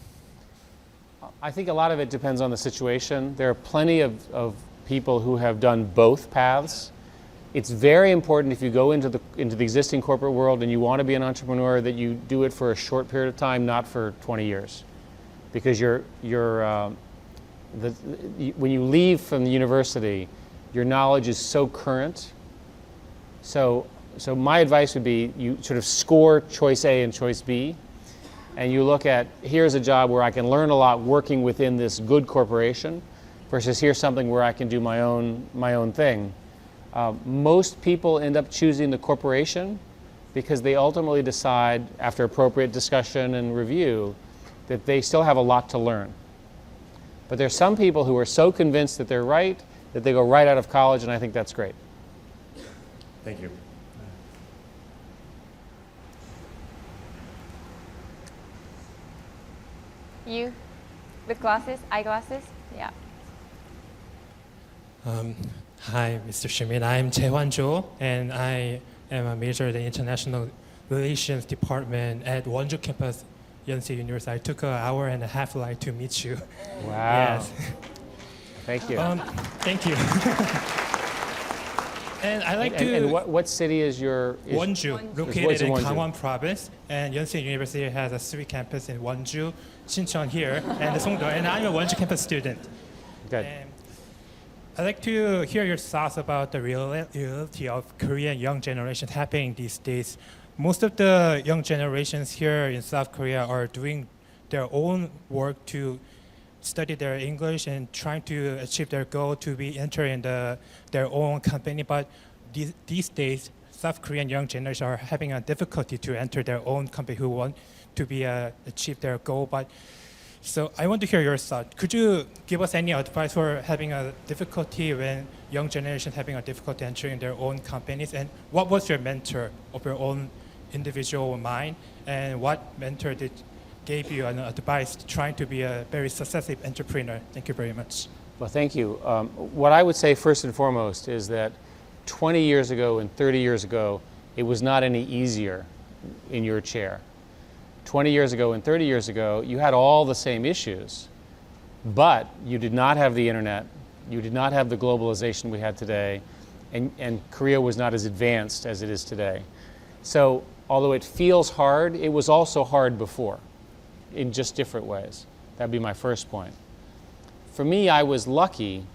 I think a lot of it depends on the situation. There are plenty of people who have done both paths. It's very important if you go into the existing corporate world and you want to be an entrepreneur that you do it for a short period of time, not for 20 years. Because when you leave from the university, your knowledge is so current. So my advice would be you sort of score choice A and choice B, and you look at, here's a job where I can learn a lot working within this good corporation, versus here's something where I can do my own thing. Most people end up choosing the corporation because they ultimately decide, after appropriate discussion and review, that they still have a lot to learn. But there's some people who are so convinced that they're right that they go right out of college, and I think that's great. Thank you. You, with glasses, eyeglasses. Yeah. Hi, Mr. Schmidt. I'm Jae-hwan and I am a major in the International Relations Department at Wonju campus, Yonsei University. I took an hour and a half flight to meet you. Wow. Yes. Thank you. Thank you. And I like to. And what city is your? Wonju, located in Gangwon Province, and Yonsei University has a 3 campus in Wonju, Sincheon here, and Songdo. And I'm a Wonju campus student. Good. I'd like to hear your thoughts about the reality of Korean young generation happening these days. Most of the young generations here in South Korea are doing their own work to study their English and trying to achieve their goal to be entering their own company. But these days, South Korean young generation are having a difficulty to enter their own company who want to be achieve their goal. So I want to hear your thought. Could you give us any advice for having a difficulty when young generation having a difficulty entering their own companies? And what was your mentor of your own individual mind? And what mentor gave you an advice trying to be a very successful entrepreneur? Thank you very much. Well, thank you. What I would say first and foremost is that 20 years ago and 30 years ago, it was not any easier in your chair. 20 years ago and 30 years ago, you had all the same issues, but you did not have the internet, you did not have the globalization we had today, and Korea was not as advanced as it is today. So although it feels hard, it was also hard before, in just different ways. That'd be my first point. For me, I was lucky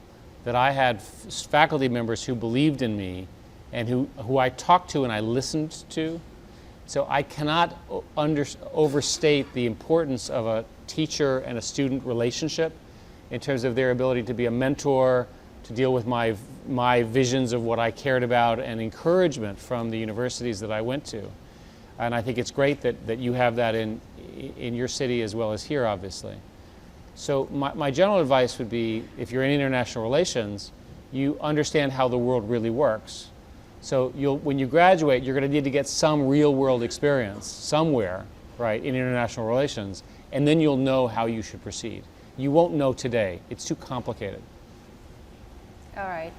that I had faculty members who believed in me and who I talked to and I listened to. So I cannot overstate the importance of a teacher and a student relationship in terms of their ability to be a mentor, to deal with my visions of what I cared about, and encouragement from the universities that I went to. And I think it's great that you have that in your city as well as here, obviously. So my general advice would be, if you're in international relations, you understand how the world really works. So when you graduate, you're going to need to get some real-world experience somewhere, right, in international relations, and then you'll know how you should proceed. You won't know today. It's too complicated. All right.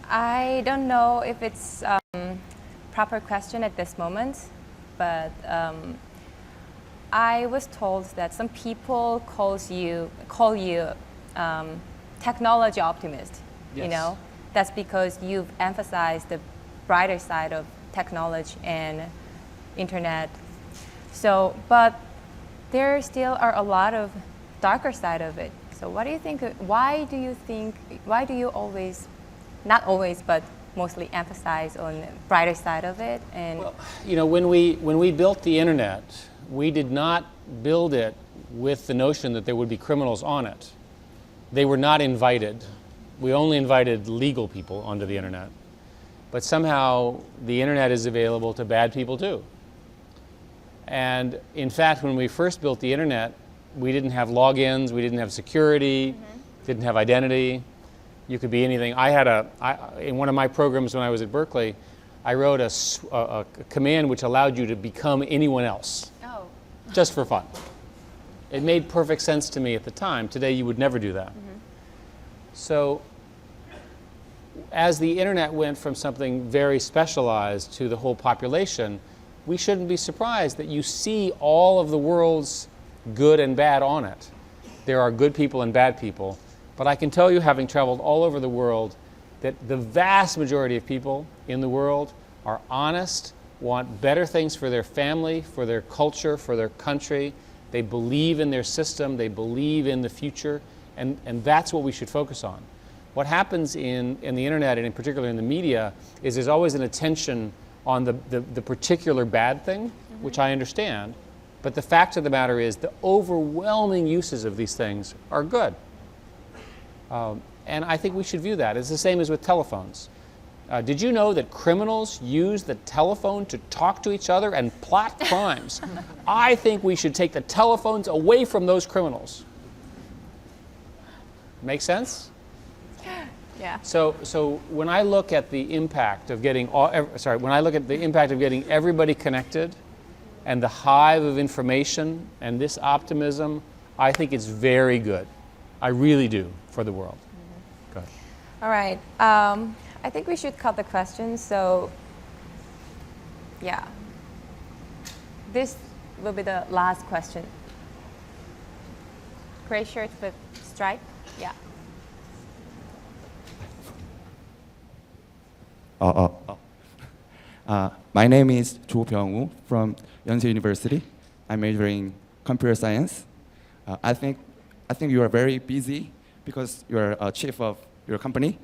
I don't know if it's proper question at this moment, but I was told that some people call you technology optimist. Yes. You know, that's because you've emphasized the brighter side of technology and internet. So, but there still are a lot of darker side of it. So, what do you think? Why do you always, not always, but mostly emphasize on the brighter side of it? And well, you know, when we built the internet, we did not build it with the notion that there would be criminals on it. They were not invited. We only invited legal people onto the internet. But somehow the internet is available to bad people too. And in fact, when we first built the internet, we didn't have logins, we didn't have security, didn't have identity. You could be anything. In one of my programs when I was at Berkeley, I wrote a command which allowed you to become anyone else. oh, Just for fun. It made perfect sense to me at the time. Today you would never do that. So as the internet went from something very specialized to the whole population, we shouldn't be surprised that you see all of the world's good and bad on it. There are good people and bad people. But I can tell you, having traveled all over the world, that the vast majority of people in the world are honest, want better things for their family, for their culture, for their country. They believe in their system, they believe in the future, and that's what we should focus on. What happens in the internet, and in particular in the media, is there's always an attention on the particular bad thing, which I understand, but the fact of the matter is the overwhelming uses of these things are good. And I think we should view that. It's the same as with telephones. Did you know that criminals use the telephone to talk to each other and plot crimes? I think we should take the telephones away from those criminals. Make sense? yeah. So when I look at the impact of getting everybody connected, and the hive of information and this optimism, I think it's very good. I really do, for the world. Go ahead. All right. I think we should cut the questions. So, yeah. This will be the last question. Gray shirt with stripe. Yeah. My name is 주도하는 from Yonsei University. I'm majoring in computer science. I think you are very busy because you're a chief of your company.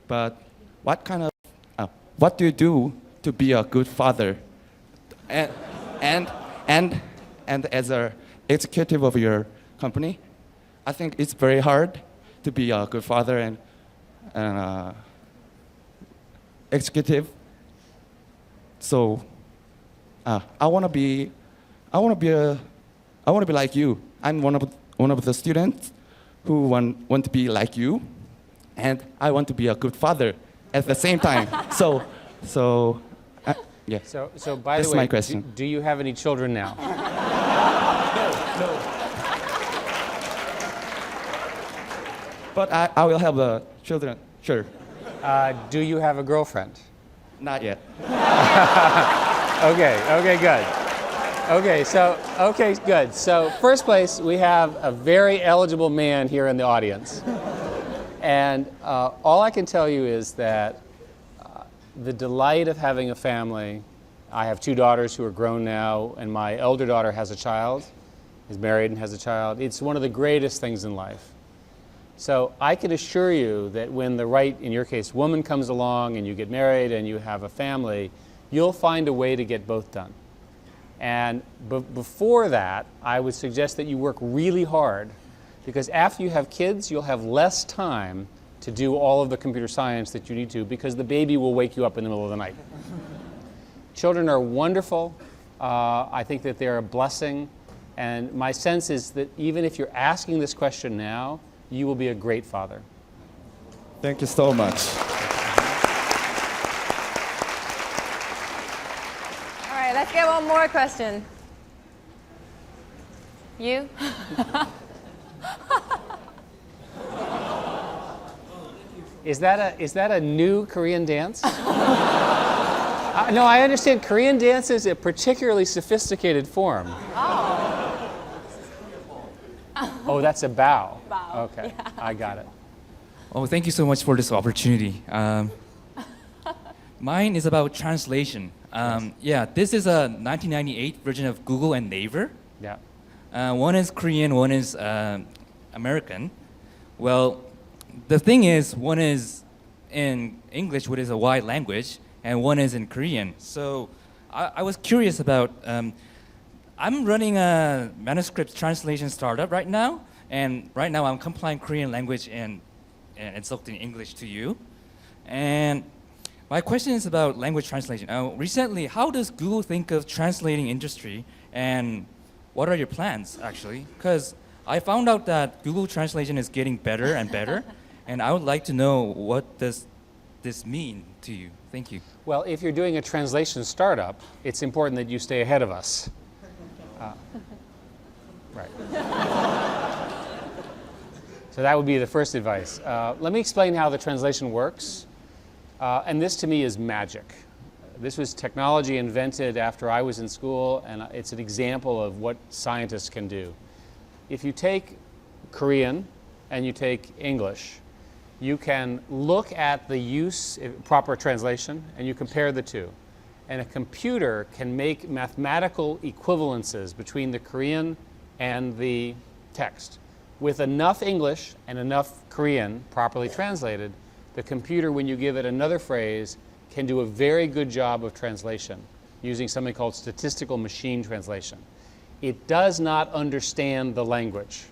But what do you do to be a good father? And as an executive of your company, I think it's very hard to be a good father and executive. So I want to be like you. I'm one of the students who want to be like you, and I want to be a good father at the same time. Yeah. So by That's the way, my question. do you have any children now? No. But I will have children, sure. Do you have a girlfriend? Not yet. Okay, good. Okay, good. So first place, we have a very eligible man here in the audience. And all I can tell you is that the delight of having a family, I have two daughters who are grown now, and my elder daughter has a child, is married and has a child. It's one of the greatest things in life. So I can assure you that when the right, in your case, woman comes along and you get married and you have a family, you'll find a way to get both done. And before that, I would suggest that you work really hard, because after you have kids, you'll have less time to do all of the computer science that you need to, because the baby will wake you up in the middle of the night. Children are wonderful. I think that they're a blessing. And my sense is that even if you're asking this question now, you will be a great father. Thank you so much. All right, let's get one more question. You? Is that a new Korean dance? No, I understand Korean dance is a particularly sophisticated form. Oh. Oh, that's a bow. Bow. Okay, Yeah. I got it. Oh, thank you so much for this opportunity. Mine is about translation. Yeah, this is a 1998 version of Google and Naver. Yeah. One is Korean, one is American. Well, the thing is, one is in English, which is a wide language, and one is in Korean. So I was curious about, I'm running a manuscript translation startup right now, and right now I'm compiling Korean language and instructing English to you. And my question is about language translation. Recently, how does Google think of translating industry, and what are your plans, actually? Because I found out that Google Translation is getting better and better, and I would like to know, what does this mean to you? Thank you. Well, if you're doing a translation startup, it's important that you stay ahead of us. Right. So that would be the first advice. Let me explain how the translation works. And this to me is magic. This was technology invented after I was in school, and it's an example of what scientists can do. If you take Korean and you take English, you can look at the proper translation, and you compare the two. And a computer can make mathematical equivalences between the Korean and the text. With enough English and enough Korean properly translated, the computer, when you give it another phrase, can do a very good job of translation using something called statistical machine translation. It does not understand the language.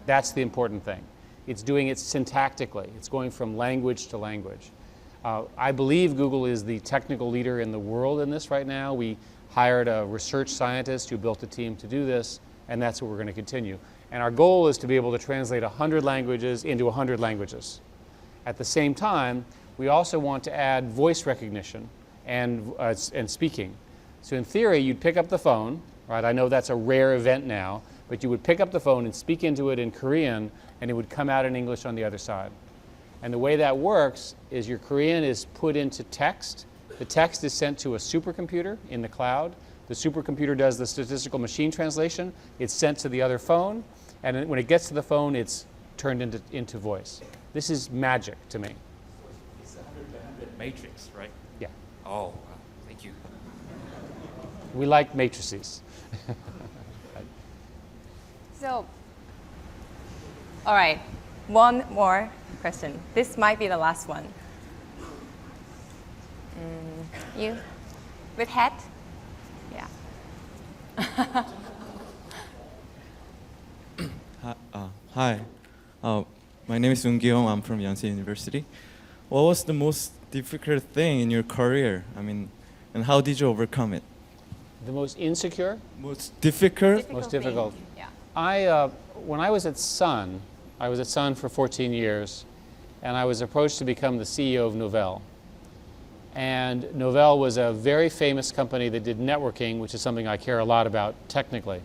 That's the important thing. It's doing it syntactically. It's going from language to language. I believe Google is the technical leader in the world in this right now. We hired a research scientist who built a team to do this, and that's what we're going to continue. And our goal is to be able to translate 100 languages into 100 languages. At the same time, we also want to add voice recognition and speaking. So in theory, you'd pick up the phone, right? I know that's a rare event now, but you would pick up the phone and speak into it in Korean, and it would come out in English on the other side. And the way that works is your Korean is put into text. The text is sent to a supercomputer in the cloud. The supercomputer does the statistical machine translation. It's sent to the other phone, and when it gets to the phone, it's turned into voice. This is magic to me. It's a 100 matrix, right? Yeah. Oh, wow. Thank you. We like matrices. So, all right, one more question. This might be the last one. You? With hat? Yeah. Hi. My name is Eun-Kyung. I'm from Yonsei University. What was the most difficult thing in your career? I mean, and how did you overcome it? The most insecure? Most difficult? Most difficult. Yeah. When I was at Sun for 14 years, and I was approached to become the CEO of Novell. And Novell was a very famous company that did networking, which is something I care a lot about technically.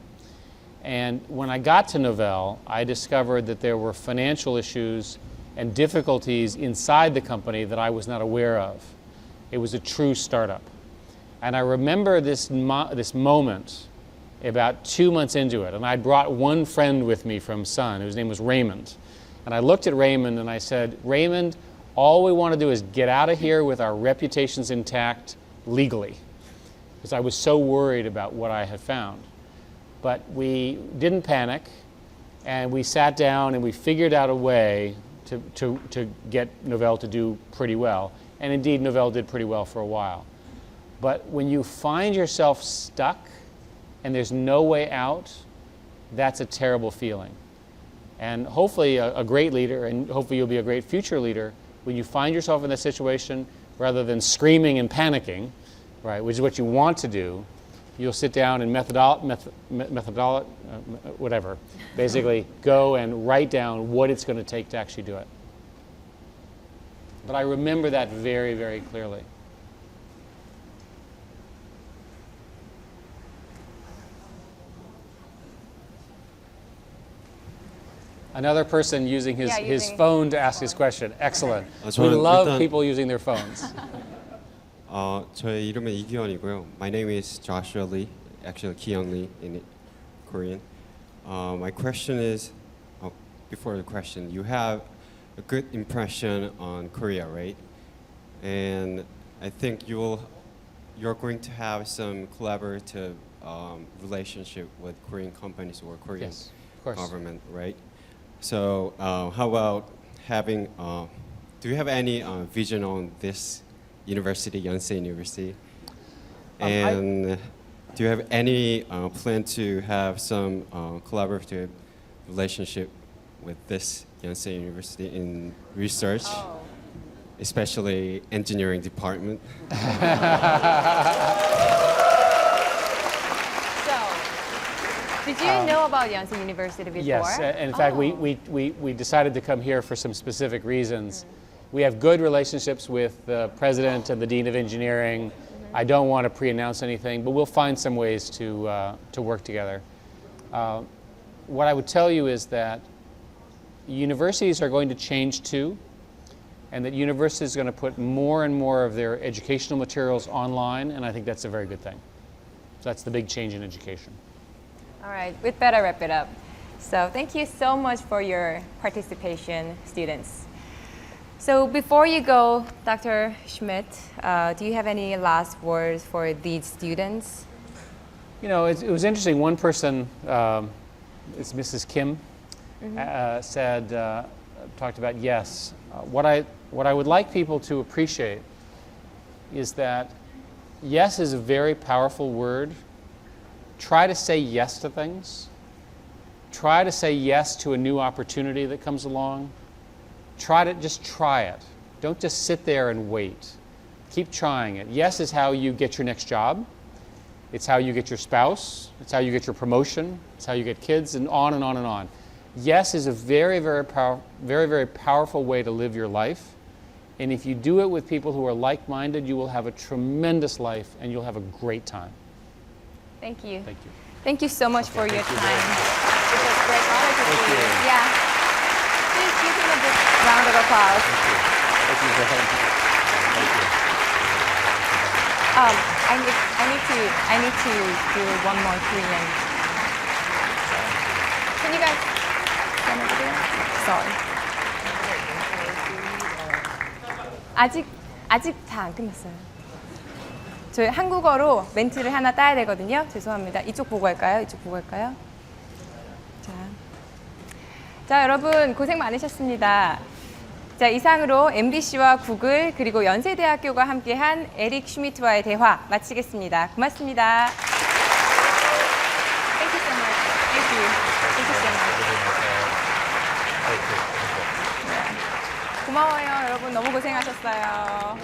And when I got to Novell, I discovered that there were financial issues and difficulties inside the company that I was not aware of. It was a true startup. And I remember this moment about 2 months into it, and I brought one friend with me from Sun, whose name was Raymond. And I looked at Raymond and I said, Raymond, all we want to do is get out of here with our reputations intact legally. Because I was so worried about what I had found. But we didn't panic, and we sat down and we figured out a way to get Novell to do pretty well. And indeed, Novell did pretty well for a while. But when you find yourself stuck and there's no way out, that's a terrible feeling. And hopefully a great leader, and hopefully you'll be a great future leader, when you find yourself in that situation, rather than screaming and panicking, right, which is what you want to do, you'll sit down and basically go and write down what it's going to take to actually do it. But I remember that very, very clearly. Another person using his phone to ask his question. Excellent. We love people using their phones. 저의 이름은 이기현이고요. My name is Joshua Lee, actually Ki-young Lee in Korean. My question is, before the question, you have a good impression on Korea, right? And I think you're going to have some collaborative relationship with Korean companies or Korean government, right? So how about having, do you have any vision on this university, Yonsei University? And do you have any plan to have some collaborative relationship with this Yonsei University in research, especially engineering department? Did you know about Yonsei University before? Yes, in fact, we decided to come here for some specific reasons. We have good relationships with the president and the dean of engineering. I don't want to pre-announce anything, but we'll find some ways to work together. What I would tell you is that universities are going to change too, and that universities are going to put more and more of their educational materials online, and I think that's a very good thing. So that's the big change in education. All right, we'd better wrap it up. So thank you so much for your participation, students. So before you go, Dr. Schmidt, do you have any last words for these students? You know, it was interesting. One person, it's Mrs. Kim, talked about yes. What I would like people to appreciate is that yes is a very powerful word. Try to say yes to things. Try to say yes to a new opportunity that comes along. Try it. Don't just sit there and wait. Keep trying it. Yes is how you get your next job. It's how you get your spouse. It's how you get your promotion. It's how you get kids, and on and on and on. Yes is a very, very powerful way to live your life. And if you do it with people who are like-minded, you will have a tremendous life and you'll have a great time. Thank you. Thank you. Thank you so much for your time. It was a great honor to see you. Yeah. Please give him a big round of applause. Thank you very much. I need to do one more Korean. Can you guys stand over there? Sorry. 아직 다 안 끝났어요. 저희 한국어로 멘트를 하나 따야 되거든요. 죄송합니다. 이쪽 보고 할까요? 이쪽 보고 할까요? 자, 여러분 고생 많으셨습니다. 자, 이상으로 MBC와 구글 그리고 연세대학교가 함께한 에릭슈미트와의 대화 마치겠습니다. 고맙습니다. Thank you so much. Thank you. Thank you so much. 고마워요, 여러분. 너무 고생하셨어요.